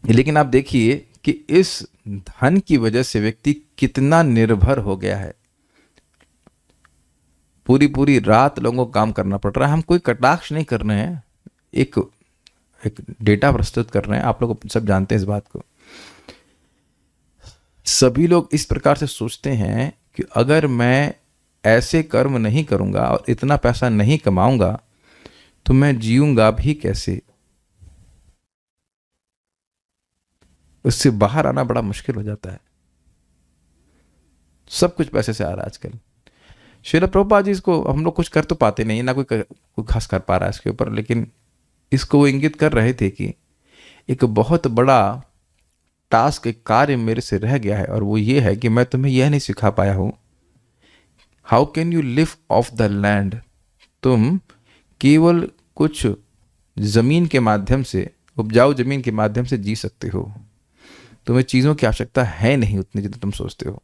Speaker 1: लेकिन आप देखिए कि इस धन की वजह से व्यक्ति कितना निर्भर हो गया है। पूरी पूरी रात लोगों को काम करना पड़ रहा है। हम कोई कटाक्ष नहीं कर रहे हैं, एक डेटा प्रस्तुत कर रहे हैं। आप लोग सब जानते हैं इस बात को। सभी लोग इस प्रकार से सोचते हैं कि अगर मैं ऐसे कर्म नहीं करूंगा और इतना पैसा नहीं कमाऊंगा तो मैं जीऊंगा भी कैसे। उससे बाहर आना बड़ा मुश्किल हो जाता है। सब कुछ पैसे से आ रहा है आजकल। श्रील प्रभुपाद जी इसको, हम लोग कुछ कर तो पाते नहीं, ना कोई खास कर पा रहा है इसके ऊपर, लेकिन इसको वो इंगित कर रहे थे कि एक बहुत बड़ा टास्क, एक कार्य मेरे से रह गया है, और वो ये है कि मैं तुम्हें यह नहीं सिखा पाया हूं how can you live of the land. तुम केवल कुछ जमीन के माध्यम से, उपजाऊ जमीन के माध्यम से जी सकते हो। तुम्हें चीजों की आवश्यकता है नहीं उतनी जितना तुम सोचते हो।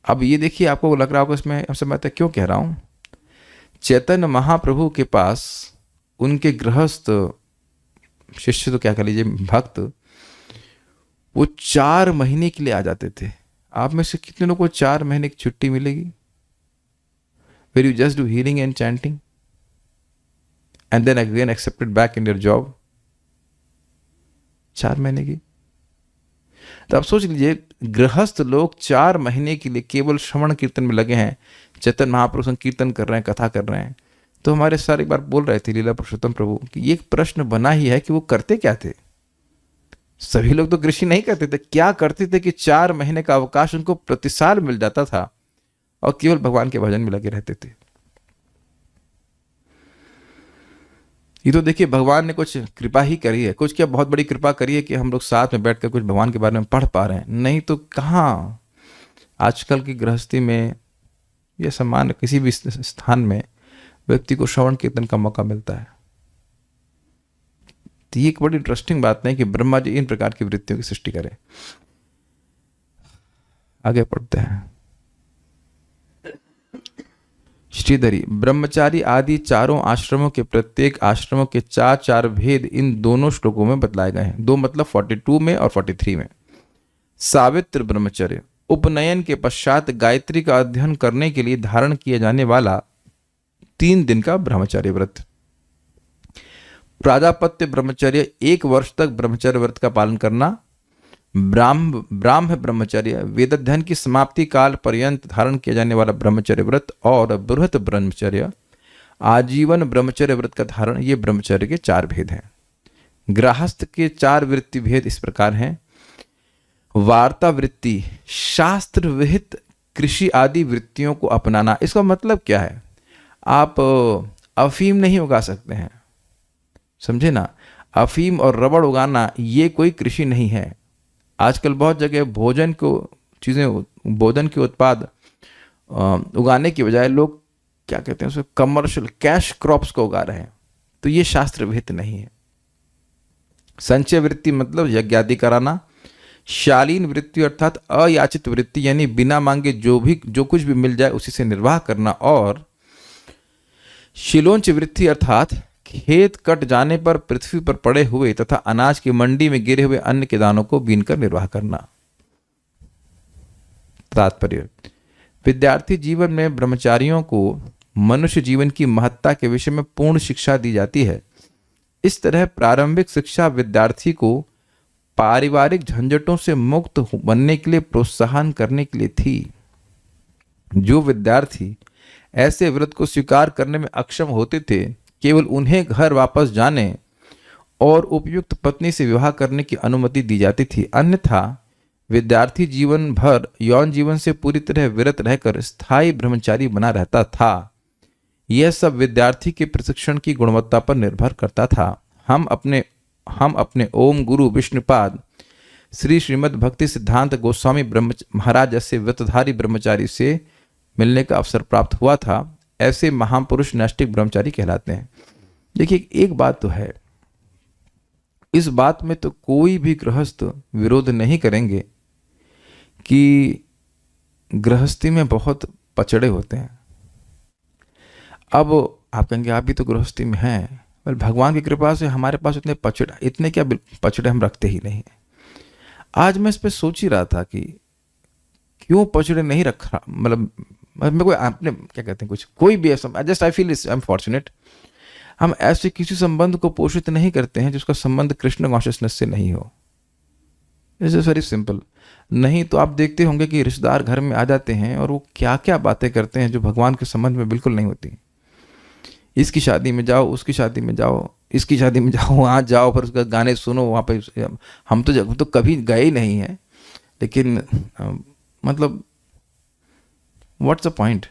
Speaker 1: अब ये देखिए, आपको लग रहा होगा इसमें हमसे मैं क्यों कह रहा हूं। चैतन्य महाप्रभु के पास उनके गृहस्थ शिष्य, तो क्या कह लीजिए भक्त, वो 4 महीने के लिए आ जाते थे। आप में से कितने लोगों को 4 महीने की छुट्टी मिलेगी? Where you just do healing and chanting and then again accepted back in your job. 4 महीने की। तो आप सोच लीजिए, गृहस्थ लोग 4 महीने के लिए केवल श्रवण कीर्तन में लगे हैं। चैतन्य महाप्रभु संकीर्तन कर रहे हैं, कथा कर रहे हैं। तो हमारे सर एक बार बोल रहे थे लीला पुरुषोत्तम प्रभु कि ये प्रश्न बना ही है कि वो करते क्या थे। सभी लोग तो कृषि नहीं करते थे, क्या करते थे कि 4 महीने का अवकाश उनको प्रति साल मिल जाता था और केवल भगवान के भजन में लगे रहते थे। ये तो देखिए भगवान ने कुछ कृपा ही करी है, कुछ क्या बहुत बड़ी कृपा करी है कि हम लोग साथ में बैठकर कुछ भगवान के बारे में पढ़ पा रहे हैं, नहीं तो कहाँ। आजकल की गृहस्थी में या सामान्य किसी भी स्थान में व्यक्ति को श्रवण कीर्तन का मौका मिलता है। तो ये एक बड़ी इंटरेस्टिंग बात नहीं कि ब्रह्मा जी इन प्रकार की वृत्तियों की सृष्टि करें। आगे पढ़ते हैं। श्रीधरी, ब्रह्मचारी आदि चारों आश्रमों के प्रत्येक आश्रमों के चार चार भेद इन दोनों श्लोकों में बतलाए गए हैं। दो मतलब 42 में और 43 में। सावित्र ब्रह्मचर्य, उपनयन के पश्चात गायत्री का अध्ययन करने के लिए धारण किया जाने वाला 3 दिन का ब्रह्मचर्य व्रत। प्राजापत्य ब्रह्मचर्य, 1 वर्ष तक ब्रह्मचर्य व्रत का पालन करना। ब्राह्म ब्रह्मचर्य, वेदाध्ययन की समाप्ति काल पर्यंत धारण किया जाने वाला ब्रह्मचर्य व्रत। और बृहत ब्रह्मचर्य, आजीवन ब्रह्मचर्य व्रत का धारण। ये ब्रह्मचर्य के 4 भेद हैं। गृहस्थ के 4 वृत्ति भेद इस प्रकार हैं। वार्ता वृत्ति, शास्त्र विहित कृषि आदि वृत्तियों को अपनाना। इसका मतलब क्या है? आप अफीम नहीं उगा सकते हैं, समझे ना। अफीम और रबड़ उगाना ये कोई कृषि नहीं है। आजकल बहुत जगह भोजन के उत्पाद उगाने की बजाय लोग क्या कहते हैं उसको, कमर्शियल कैश क्रॉप्स को उगा रहे हैं। तो ये शास्त्र विहित नहीं है। संचय वृत्ति मतलब यज्ञ आदि कराना। शालीन वृत्ति अर्थात अयाचित वृत्ति, यानी बिना मांगे जो कुछ भी मिल जाए उसी से निर्वाह करना। और शिलोंच वृत्ति अर्थात खेत कट जाने पर पृथ्वी पर पड़े हुए तथा अनाज की मंडी में गिरे हुए अन्न के दानों को बीनकर निर्वाह करना। तात्पर्य, विद्यार्थी जीवन में ब्रह्मचारियों को मनुष्य जीवन की महत्ता के विषय में पूर्ण शिक्षा दी जाती है। इस तरह प्रारंभिक शिक्षा विद्यार्थी को पारिवारिक झंझटों से मुक्त बनने के लिए प्रोत्साहन करने के लिए थी। जो विद्यार्थी ऐसे व्रत को स्वीकार करने में अक्षम होते थे, केवल उन्हें घर वापस जाने और उपयुक्त पत्नी से विवाह करने की अनुमति दी जाती थी। अन्यथा विद्यार्थी जीवन भर यौन जीवन से पूरी तरह विरत रहकर स्थायी ब्रह्मचारी बना रहता था। यह सब विद्यार्थी के प्रशिक्षण की गुणवत्ता पर निर्भर करता था। हम अपने ओम गुरु विष्णुपाद श्री श्रीमद् भक्ति सिद्धांत गोस्वामी महाराज जैसे व्रतधारी ब्रह्मचारी से मिलने का अवसर प्राप्त हुआ था। ऐसे महापुरुष नैष्ठिक ब्रह्मचारी कहलाते हैं। देखिए एक बात तो है, इस बात में तो कोई भी गृहस्थ विरोध नहीं करेंगे कि गृहस्थी में बहुत पचड़े होते हैं। अब आप कहेंगे आप भी तो गृहस्थी में हैं, पर भगवान की कृपा से हमारे पास इतने क्या पचड़े हम रखते ही नहीं हैं। आज मैं इस पर सोच ही रहा था कि क्यों पचड़े नहीं रखा, मतलब मेरे को आपने क्या कहते हैं कुछ कोई भी ऐसा, just I feel I am fortunate, हम ऐसे किसी संबंध को पोषित नहीं करते हैं जिसका संबंध कृष्ण कॉन्शियसनेस से नहीं हो। It's just very simple. नहीं तो आप देखते होंगे कि रिश्तेदार घर में आ जाते हैं और वो क्या क्या बातें करते हैं जो भगवान के संबंध में बिल्कुल नहीं होती। इसकी शादी में जाओ, उसकी शादी में जाओ, इसकी शादी में जाओ, वहाँ जाओ, फिर उसका गाने सुनो वहाँ पे। हम तो कभी गए ही नहीं हैं, लेकिन मतलब व्हाट्स द पॉइंट।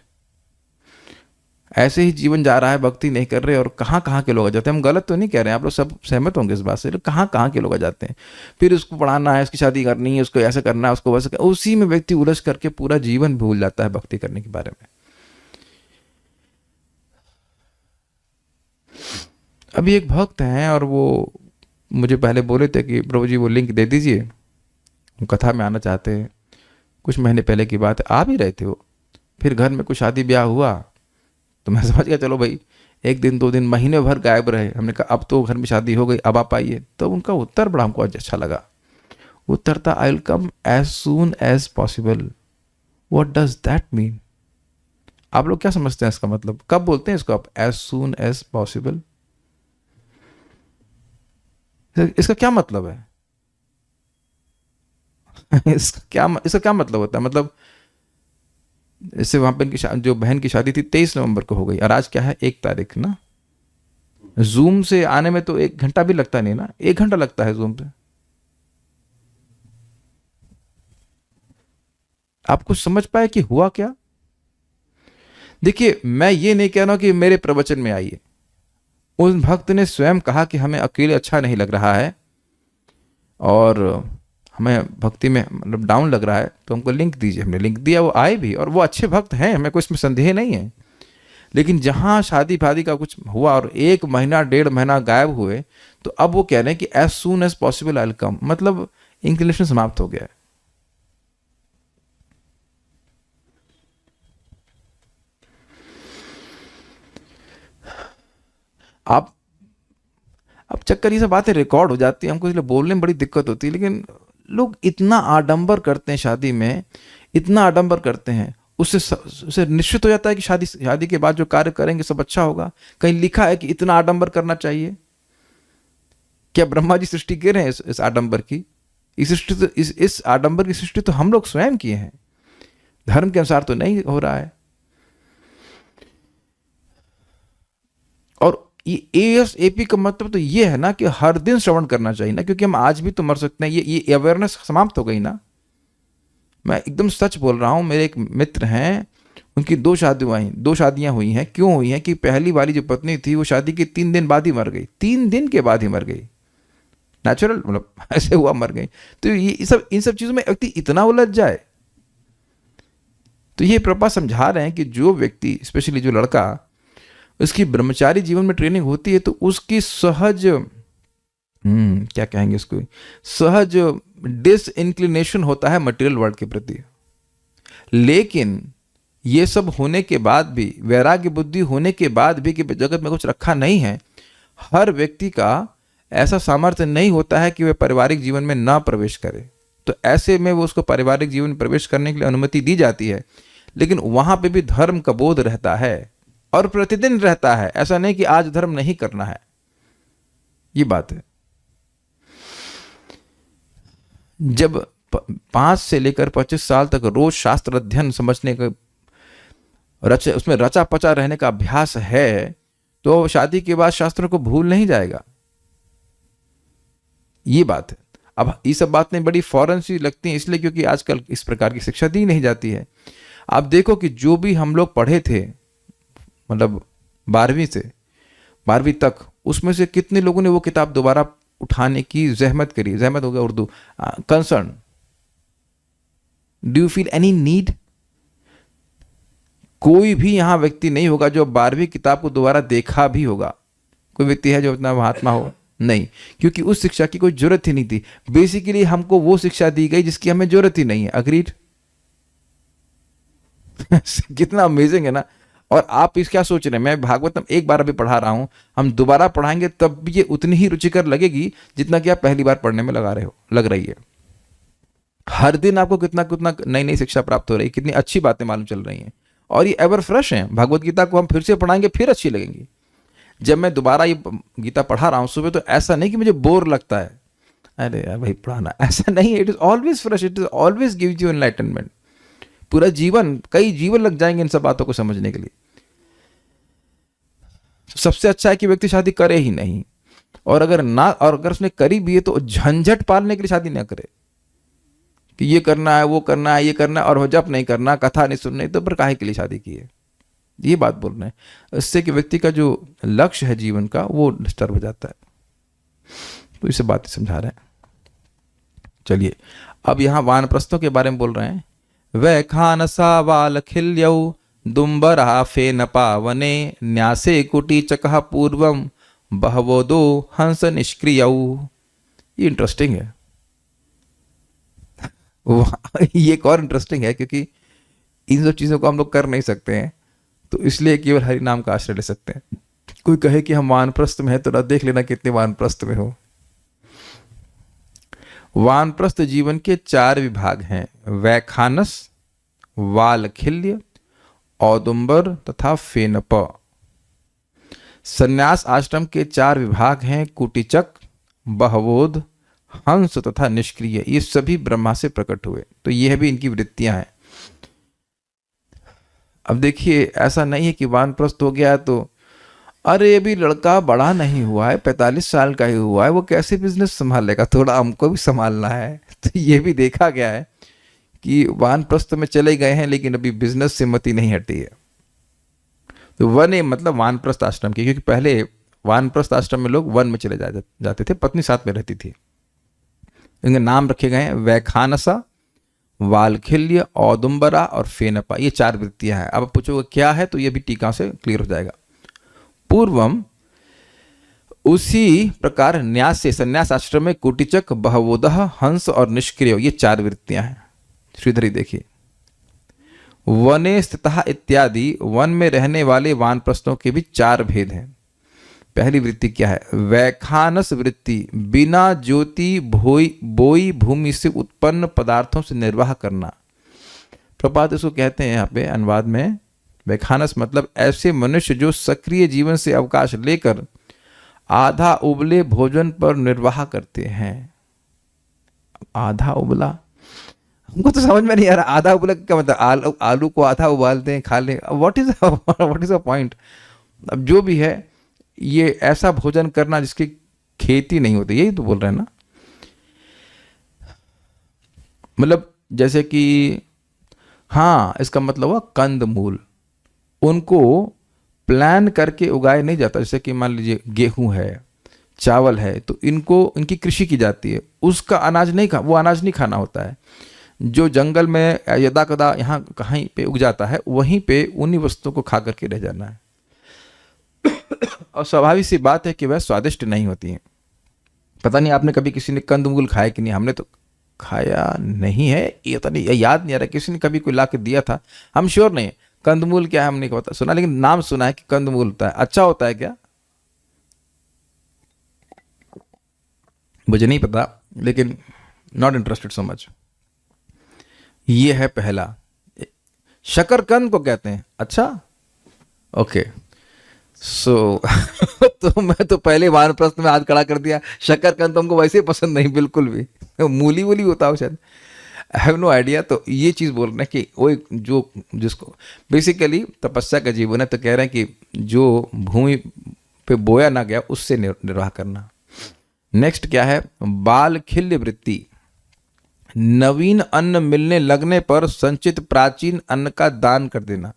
Speaker 1: ऐसे ही जीवन जा रहा है, भक्ति नहीं कर रहे और कहाँ कहाँ के लोग आ जाते हैं। हम गलत तो नहीं कह रहे हैं, आप लोग सब सहमत होंगे इस बात से, कहाँ कहाँ के लोग आ जाते हैं। फिर उसको पढ़ाना है, उसकी शादी करनी है, उसको ऐसा करना है, उसको वैसा करना, उसी में व्यक्ति उलझ करके पूरा जीवन भूल जाता है भक्ति करने के बारे में। अभी एक भक्त हैं और वो मुझे पहले बोले थे कि प्रभु जी वो लिंक दे दीजिए, वो कथा में आना चाहते हैं। कुछ महीने पहले की बात है, आ भी रहे थे वो। फिर घर में कुछ शादी ब्याह हुआ तो मैं समझ गया चलो भाई, 1 दिन 2 दिन महीने भर गायब रहे। हमने कहा अब तो घर में शादी हो गई, अब आप आइए। तो उनका उत्तर बड़ा हमको अच्छा लगा। उत्तर था I will come as soon as possible. What does that mean? आप लोग क्या समझते हैं इसका मतलब? कब बोलते हैं इसको आप, एज सून एज पॉसिबल? इसका क्या मतलब है? इसका क्या मतलब होता है? मतलब इससे वहां पे इनकी जो बहन की शादी थी 23 नवंबर को हो गई और आज क्या है 1 तारीख ना। जूम से आने में तो 1 घंटा भी लगता नहीं ना, 1 घंटा लगता है जूम पे। आप कुछ समझ पाए कि हुआ क्या? देखिए मैं ये नहीं कह रहा हूं कि मेरे प्रवचन में आइए, उस भक्त ने स्वयं कहा कि हमें अकेले अच्छा नहीं लग रहा है और हमें भक्ति में मतलब डाउन लग रहा है, तो हमको लिंक दीजिए। हमने लिंक दिया, वो आए भी और वो अच्छे भक्त हैं, हमें कोई इसमें संदेह नहीं है। लेकिन जहाँ शादी फादी का कुछ हुआ और 1 महीना 1.5 महीना गायब हुए, तो अब वो कह रहे हैं कि as soon as possible I will come, मतलब इंक्लिनेशन समाप्त हो गया है। आप अब चक्कर ये सब बातें रिकॉर्ड हो जाती है, हमको इसलिए बोलने में बड़ी दिक्कत होती है। लेकिन लोग इतना आडंबर करते हैं शादी में, इतना आडंबर करते हैं, उससे निश्चित हो जाता है कि शादी के बाद जो कार्य करेंगे सब अच्छा होगा। कहीं लिखा है कि इतना आडंबर करना चाहिए? क्या ब्रह्मा जी सृष्टि कर रहे हैं इस आडंबर की? इस सृष्टि तो इस आडंबर की सृष्टि तो हम लोग स्वयं किए हैं, धर्म के अनुसार तो नहीं हो रहा है। और ये ASAP का मतलब तो ये है ना कि हर दिन श्रवण करना चाहिए ना, क्योंकि हम आज भी तो मर सकते हैं। ये अवेयरनेस समाप्त हो गई ना। मैं एकदम सच बोल रहा हूँ। मेरे एक मित्र हैं, उनकी 2 शादियां हुई हैं। क्यों हुई हैं? कि पहली वाली जो पत्नी थी वो शादी के 3 दिन बाद ही मर गई, 3 दिन के बाद ही मर गई, नेचुरल, मतलब ऐसे हुआ मर गई। तो ये इन सब चीज़ों में व्यक्ति इतना उलझ जाए। तो ये प्रभुपाद समझा रहे हैं कि जो व्यक्ति, स्पेशली जो लड़का, उसकी ब्रह्मचारी जीवन में ट्रेनिंग होती है तो उसकी सहज क्या कहेंगे उसको, सहज डिसइंक्लिनेशन होता है मटेरियल वर्ल्ड के प्रति। लेकिन ये सब होने के बाद भी, वैराग्य बुद्धि होने के बाद भी कि जगत में कुछ रखा नहीं है, हर व्यक्ति का ऐसा सामर्थ्य नहीं होता है कि वह पारिवारिक जीवन में ना प्रवेश करे। तो ऐसे में वो उसको पारिवारिक जीवन में प्रवेश करने के लिए अनुमति दी जाती है, लेकिन वहां पे भी धर्म का बोध रहता है और प्रतिदिन रहता है। ऐसा नहीं कि आज धर्म नहीं करना है, ये बात है। जब 5 से लेकर 25 साल तक रोज शास्त्र अध्ययन समझने का उसमें रचा पचा रहने का अभ्यास है, तो शादी के बाद शास्त्रों को भूल नहीं जाएगा, ये बात है। अब ये सब बातें बड़ी फौरन सी लगती हैं इसलिए क्योंकि आजकल इस प्रकार की शिक्षा दी नहीं जाती है। आप देखो कि जो भी हम लोग पढ़े थे, मतलब 12वीं से 12वीं तक, उसमें से कितने लोगों ने वो किताब दोबारा उठाने की जहमत करी? जहमत हो गया Urdu, concern. Do you feel any need? कोई भी यहां व्यक्ति नहीं होगा जो 12वीं किताब को दोबारा देखा भी होगा। कोई व्यक्ति है जो इतना महात्मा हो? नहीं, क्योंकि उस शिक्षा की कोई जरूरत ही नहीं थी। बेसिकली हमको वो शिक्षा दी गई जिसकी हमें जरूरत ही नहीं है। अग्रीड? कितना अमेजिंग है ना। और आप इस क्या सोच रहे हैं, मैं भागवतम एक बार अभी पढ़ा रहा हूं, हम दोबारा पढ़ाएंगे तब भी ये उतनी ही रुचिकर लगेगी जितना कि आप पहली बार पढ़ने में लग रही है। हर दिन आपको कितना कितना नई नई शिक्षा प्राप्त हो रही है, कितनी अच्छी बातें मालूम चल रही हैं, और ये एवर फ्रेश हैं। भगवत गीता को हम फिर से पढ़ाएंगे, फिर अच्छी लगेंगी। जब मैं दोबारा ये गीता पढ़ा रहा हूँ सुबह, तो ऐसा नहीं कि मुझे बोर लगता है, अरे यार भाई पढ़ाना, ऐसा नहीं है। It is always fresh, it is always gives you enlightenment. पूरा जीवन, कई जीवन लग जाएंगे इन सब बातों को समझने के लिए। सबसे अच्छा है कि व्यक्ति शादी करे ही नहीं, और अगर उसने करी भी है तो झंझट पालने के लिए शादी ना करे कि ये करना है, वो करना है, ये करना है, और जब नहीं करना, कथा नहीं सुननी, तो फिर काहे के लिए शादी की है? ये बात बोल रहे हैं। इससे कि व्यक्ति का जो लक्ष्य है जीवन का वो डिस्टर्ब हो जाता है। तो इसे बातें समझा रहे हैं। चलिए, अब यहाँ वानप्रस्थों के बारे में बोल रहे हैं। वै खानसा वाल खिल्यौ दुम्बरा फेन पावने न्यासे कुटी चकह पूर्वम बहवो दो हंस निष्क्रियौ। ये इंटरेस्टिंग है। ये एक और इंटरेस्टिंग है क्योंकि इन सब चीजों को हम लोग कर नहीं सकते हैं, तो इसलिए केवल हरि नाम का आश्रय ले सकते हैं। कोई कहे कि हम वानप्रस्थ में है तो ना देख लेना कितने वानप्रस्थ में हो। वानप्रस्थ जीवन के 4 विभाग हैं, वैखानस, वालखिल्य, औदुंबर तथा फेनप। संन्यास आश्रम के 4 विभाग हैं, कुटीचक, बहवोध, हंस तथा निष्क्रिय। ये सभी ब्रह्मा से प्रकट हुए, तो यह भी इनकी वृत्तियां हैं। अब देखिए, ऐसा नहीं है कि वानप्रस्थ हो गया तो अरे अभी लड़का बड़ा नहीं हुआ है, 45 साल का ही हुआ है, वो कैसे बिजनेस संभालेगा, थोड़ा हमको भी संभालना है। तो ये भी देखा गया है कि वानप्रस्थ में चले गए हैं लेकिन अभी बिजनेस से मति नहीं हटी है। तो वन मतलब वानप्रस्थ आश्रम की, क्योंकि पहले वानप्रस्थ आश्रम में लोग वन में चले जाते थे, पत्नी साथ में रहती थी। इनके नाम रखे गए हैं वैखानसा, वालखिल्य, औदुंबरा और फेनपा। ये 4 वृत्तियां हैं। अब पूछोगे क्या है, तो ये भी टीका से क्लियर हो जाएगा। पूर्वम, उसी प्रकार न्यास से संन्यास आश्रम में कुटिचक, बहवोदह, हंस और निष्क्रिय, ये 4 वृत्तियां हैं। श्रीधरी देखिए, वने स्थितः इत्यादि, वन में रहने वाले वानप्रस्थों के भी 4 भेद हैं। पहली वृत्ति क्या है? वैखानस वृत्ति, बिना ज्योति बोई भूमि से उत्पन्न पदार्थों से निर्वाह करना। प्रपात इसको कहते हैं यहाँ पे अनुवाद में, वैखानस मतलब ऐसे मनुष्य जो सक्रिय जीवन से अवकाश लेकर आधा उबले भोजन पर निर्वाह करते हैं। आधा उबला, हमको तो समझ में नहीं आ रहा आधा उबला क्या मतलब। आलू को आधा उबालते हैं, खा लें, व्हाट इज द पॉइंट। अब जो भी है, ये ऐसा भोजन करना जिसकी खेती नहीं होती, यही तो बोल रहे हैं ना। मतलब जैसे कि हाँ, इसका मतलब हुआ कंद मूल, उनको प्लान करके उगाया नहीं जाता। जैसे कि मान लीजिए गेहूं है, चावल है, तो इनकी कृषि की जाती है, उसका अनाज नहीं वो अनाज नहीं खाना होता है। जो जंगल में यदा कदा यहाँ कहीं पे उग जाता है, वहीं पे उन्हीं वस्तुओं को खा करके रह जाना है। और स्वाभाविक सी बात है कि वह स्वादिष्ट नहीं होती हैं। पता नहीं आपने कभी किसी ने कंदमूल खाया कि नहीं, हमने तो खाया नहीं है, ये तो नहीं, याद नहीं आ रहा किसी ने कभी कोई ला के दिया था, हम श्योर नहीं। कंदमूल क्या है हमने पता सुना, लेकिन नाम सुना है कि कंदमूल होता है। अच्छा होता है क्या, मुझे नहीं पता, लेकिन नॉट इंटरेस्टेड सो मच। ये है पहला। शकरकंद को कहते हैं। अच्छा, ओके, सो तो मैं तो पहले वानप्रस्थ में हाथ खड़ा कर दिया। शकरकंद तो हमको वैसे ही पसंद नहीं बिल्कुल भी, मूली वूली होता हो शायद, आई हैव नो आइडिया। तो ये चीज़ बोल रहे हैं कि वो जो जिसको बेसिकली तपस्या का जीवन है, तो कह रहे हैं कि जो भूमि पे बोया ना गया उससे निर्वाह करना। नेक्स्ट क्या है? बालखिल्य वृत्ति, नवीन अन्न मिलने लगने पर संचित प्राचीन अन्न का दान कर देना।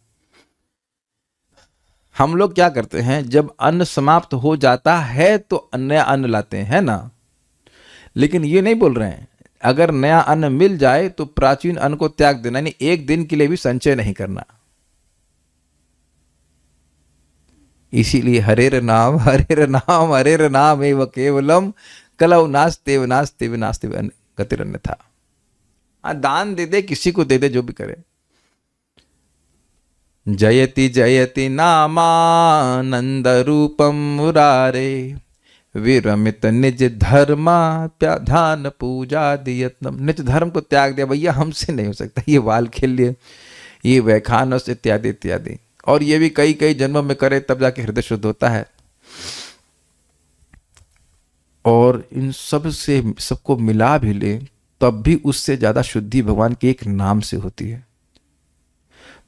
Speaker 1: हम लोग क्या करते हैं, जब अन्न समाप्त हो जाता है तो नया अन्न लाते हैं, है ना। लेकिन ये नहीं बोल रहे हैं अगर नया अन्न मिल जाए तो प्राचीन अन्न को त्याग देना, यानी एक दिन के लिए भी संचय नहीं करना। इसीलिए हरेर नाम हरेर नाम हरेर नाम एव केवलम कलौ नास्ते नास्ते नास्ते गतिरन्य था। दान दे दे, किसी को दे दे, जो भी करे। जयति जयति नामानंद रूपम मुरारे, विरमित निज धर्मा ध्यान पूजा दियत्नम। निज धर्म को त्याग दिया, भैया हमसे नहीं हो सकता। ये वालखिल्य, ये वैखानस इत्यादि इत्यादि, और ये भी कई कई जन्मों में करे तब जाके हृदय शुद्ध होता है। और इन सब से सबको मिला भी ले तब भी उससे ज्यादा शुद्धि भगवान के एक नाम से होती है।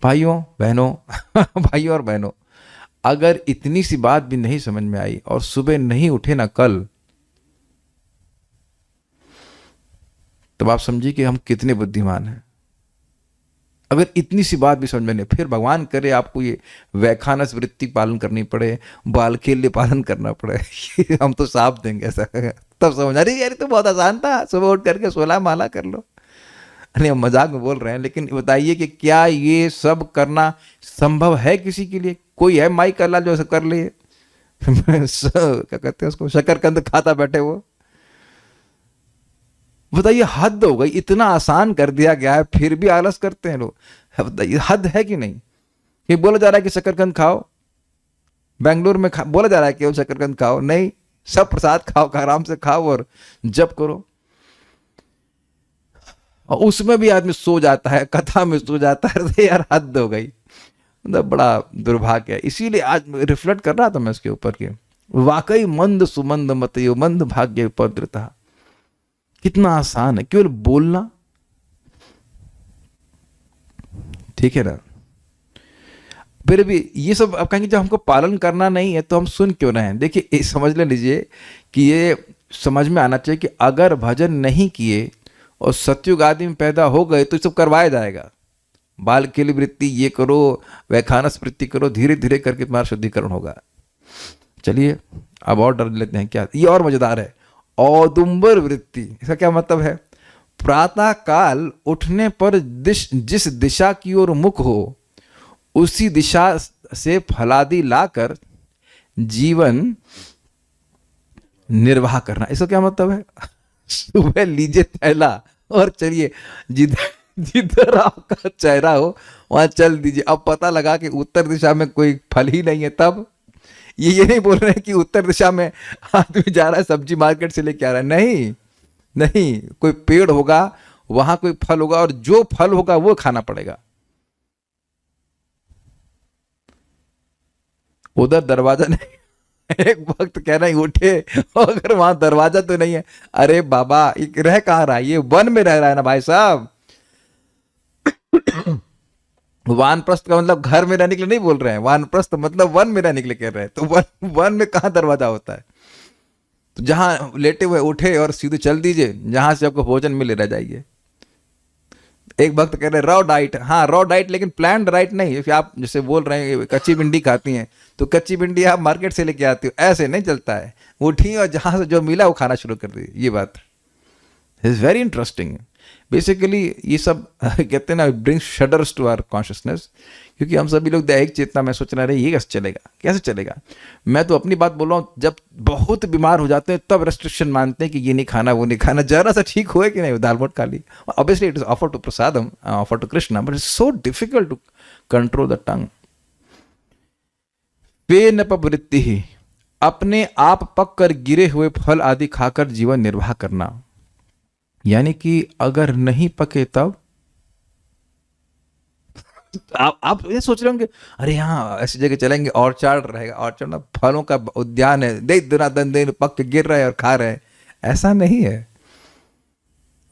Speaker 1: भाइयों बहनों भाइयों और बहनों, अगर इतनी सी बात भी नहीं समझ में आई और सुबह नहीं उठे ना कल, तब आप समझिए कि हम कितने बुद्धिमान हैं। अगर इतनी सी बात भी समझ में नहीं, फिर भगवान करे आपको ये वैखानस वृत्ति पालन करनी पड़े, बालखिल्य पालन करना पड़े हम तो साफ देंगे ऐसा। तब समझ, अरे यार तो बहुत आसान था, सुबह उठ करके 16 माला कर लो। नहीं, हम मजाक में बोल रहे हैं, लेकिन बताइए कि क्या ये सब करना संभव है किसी के लिए? कोई है माई कर ला जो ऐसा कर ले क्या कहते हैं उसको, शकरकंद खाता बैठे वो? बताइए, हद हो गई। इतना आसान कर दिया गया है फिर भी आलस करते हैं लोग। बताइए, हद है कि नहीं? ये बोला जा रहा है कि शकरकंद खाओ, बेंगलुरु में बोला जा रहा है केवल शकरकंद खाओ, नहीं, सब प्रसाद खाओ, आराम से खाओ और जप करो। और उसमें भी आदमी सो जाता है, कथा में सो जाता है। यार हद हो गई, मतलब बड़ा दुर्भाग्य है। इसीलिए आज रिफ्लेक्ट कर रहा था मैं इसके ऊपर कि वाकई मंद सुमंद मतयो मंद भाग्य उपद्रता। कितना आसान है केवल बोलना, ठीक है ना। फिर भी ये सब अब कहेंगे जब हमको पालन करना नहीं है तो हम सुन क्यों रहे हैं। देखिए समझ ले लीजिए कि ये समझ में आना चाहिए कि अगर भजन नहीं किए और सतयुग आदि में पैदा हो गए तो सब करवाया जाएगा। बालखिल्य वृत्ति ये करो, वैखानस वृत्ति करो, धीरे धीरे करके तुम्हारा शुद्धिकरण होगा। चलिए अब और डर लेते हैं क्या, ये और मजेदार है। औदुंबर वृत्ति, इसका क्या मतलब है? प्रातः काल उठने पर जिस दिशा की ओर मुख हो उसी दिशा से फलादि लाकर जीवन निर्वाह करना। इसका क्या मतलब है? सुबह लीजिए थैला और चलिए, जिधर जिधर आपका चेहरा हो वहां चल दीजिए। अब पता लगा कि उत्तर दिशा में कोई फल ही नहीं है, तब ये नहीं बोल रहे हैं कि उत्तर दिशा में आदमी जा रहा है सब्जी मार्केट से लेके आ रहा है, नहीं नहीं, कोई पेड़ होगा वहां कोई फल होगा और जो फल होगा वो खाना पड़ेगा। उधर दरवाजा नहीं, एक वक्त कह रहे उठे अगर वहां दरवाजा तो नहीं है, अरे बाबा ये रह कहां रहा है, ये वन में रह रहा है ना भाई साहब। वानप्रस्थ का मतलब घर में रहने के लिए नहीं बोल रहे हैं, वानप्रस्थ मतलब वन में रहने के लिए कह रहे हैं। तो वन में कहां दरवाजा होता है? तो जहां लेटे हुए उठे और सीधे चल दीजिए, जहां से आपको भोजन मिले रह जाइए। एक वक्त कह रहे रॉ डाइट, हाँ रॉ डाइट, लेकिन प्लान्ड डाइट नहीं। फिर आप जैसे बोल रहे हैं कच्ची भिंडी खाती हैं तो कच्ची भिंडी आप मार्केट से लेके आती हो, ऐसे नहीं चलता है। उठी और जहां से जो मिला वो खाना शुरू कर दी। ये बात इज वेरी इंटरेस्टिंग। बेसिकली ये सब कहते हैं ना, bring shudders to our consciousness, क्योंकि हम सभी लोग दैहिक चेतना में सोच रहे हैं ये कैसे चलेगा, कैसे चलेगा। मैं तो अपनी बात बोल रहा हूँ, जब बहुत बीमार हो जाते हैं तब रेस्ट्रिक्शन मानते हैं कि ये नहीं खाना वो नहीं खाना। जरा सा ठीक हुए कि नहीं, दाल मोट खा ली। Obviously it is offer to prasadam, offer to Krishna, but it's so difficult to control the tongue. पे नपवृत्ति ही, अपने आप पक कर गिरे हुए फल आदि खाकर जीवन निर्वाह करना। यानी कि अगर नहीं पके तब आप ये सोच रहे होंगे अरे यहाँ ऐसी जगह चलेंगे ऑर्चार्ड रहेगा, ऑर्चार्ड ना फलों का उद्यान है, दे दन दिन पक के गिर रहे हैं और खा रहे हैं, ऐसा नहीं है।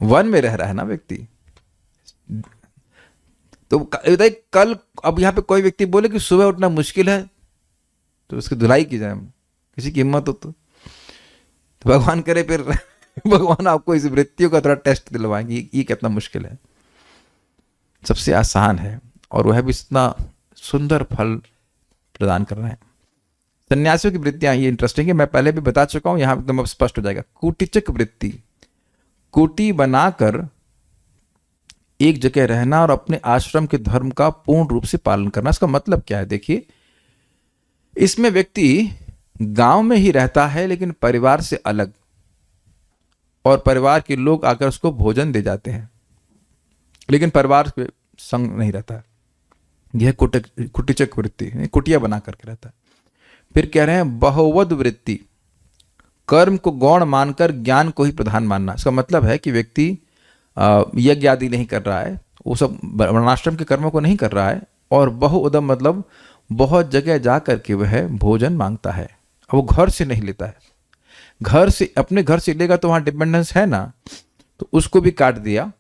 Speaker 1: वन में रह रहा है ना व्यक्ति। तो कल अब यहाँ पे कोई व्यक्ति बोले कि सुबह उठना मुश्किल है तो उसकी धुलाई की जाए, किसी की हिम्मत हो तो भगवान करे फिर भगवान आपको इस वृत्तियों का थोड़ा टेस्ट दिलवाएंगे, ये कितना मुश्किल है। सबसे आसान है और वह भी इतना सुंदर फल प्रदान कर रहे हैं। सन्यासियों की वृत्तियां ये इंटरेस्टिंग है, मैं पहले भी बता चुका हूं, यहां एकदम स्पष्ट हो जाएगा। कुटिचक वृत्ति, कुटी बनाकर एक जगह रहना और अपने आश्रम के धर्म का पूर्ण रूप से पालन करना। इसका मतलब क्या है? देखिए, इसमें व्यक्ति गांव में ही रहता है लेकिन परिवार से अलग, और परिवार के लोग आकर उसको भोजन दे जाते हैं लेकिन परिवार के संग नहीं रहता है। यह कुटिचक वृत्ति, कुटिया बना करके रहता है। फिर कह रहे हैं बहुवद वृत्ति, कर्म को गौण मानकर ज्ञान को ही प्रधान मानना। इसका मतलब है कि व्यक्ति यज्ञ आदि नहीं कर रहा है, वो सब वर्णाश्रम के कर्मों को नहीं कर रहा है, और बहुउदम मतलब बहुत जगह जा करके वह भोजन मांगता है। वो घर से नहीं लेता है, घर से अपने घर से लेगा तो वहां डिपेंडेंस है ना, तो उसको भी काट दिया।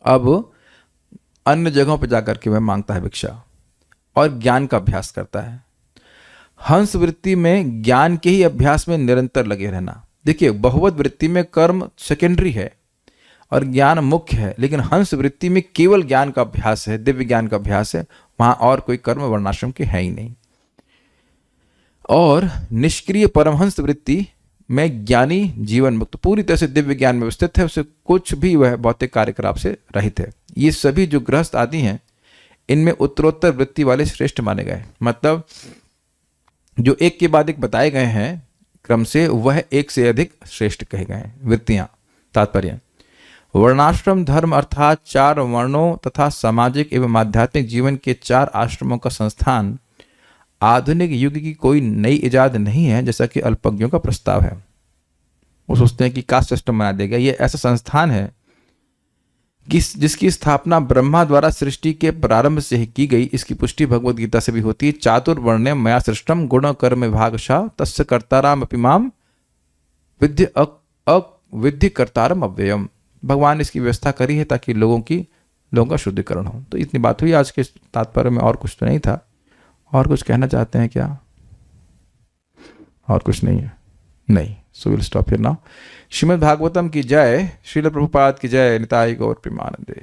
Speaker 1: अब अन्य जगहों पर जाकर के वह मांगता है भिक्षा और ज्ञान का अभ्यास करता है। हंस वृत्ति में ज्ञान के ही अभ्यास में निरंतर लगे रहना। देखिए, बहुवद वृत्ति में कर्म सेकेंडरी है और ज्ञान मुख्य है, लेकिन हंस वृत्ति में केवल ज्ञान का अभ्यास है, दिव्य ज्ञान का अभ्यास है, वहां और कोई कर्म वर्णाश्रम के है ही नहीं। और निष्क्रिय परमहंस वृत्ति में ज्ञानी जीवन मुक्त, पूरी तरह से दिव्य ज्ञान में स्थित है, उसे कुछ भी वह भौतिक कार्यकलाप से रहित है। ये सभी जो गृहस्थ आदि हैं इनमें उत्तरोत्तर वृत्ति वाले श्रेष्ठ माने गए। मतलब जो एक के बाद एक बताए गए हैं क्रम से, वह एक से अधिक श्रेष्ठ कहे गए हैं वृत्तियां। तात्पर्य, वर्णाश्रम धर्म अर्थात 4 वर्णों तथा सामाजिक एवं आध्यात्मिक जीवन के 4 आश्रमों का संस्थान आधुनिक युग की कोई नई इजाद नहीं है, जैसा कि अल्पज्ञों का प्रस्ताव है। वो सोचते हैं कि कास्ट सिस्टम बना देगा। ये ऐसा संस्थान है जिसकी स्थापना ब्रह्मा द्वारा सृष्टि के प्रारंभ से ही की गई। इसकी पुष्टि भगवद गीता से भी होती है। चातुर्वर्ण्य मया सृष्टम गुण कर्म विभागशः तस्य कर्ताराम अपि माम विद्धि कर्तारम अव्ययम। भगवान इसकी व्यवस्था करी है ताकि लोगों का शुद्धिकरण हो। तो इतनी बात हुई आज के तात्पर्य में, और कुछ तो नहीं था। और कुछ कहना चाहते हैं क्या? और कुछ नहीं है? नहीं। So will stop here now. Shrimad Bhagavatam की जय, श्रील प्रभुपाद की जय, निताई गौर प्रेमानंदे।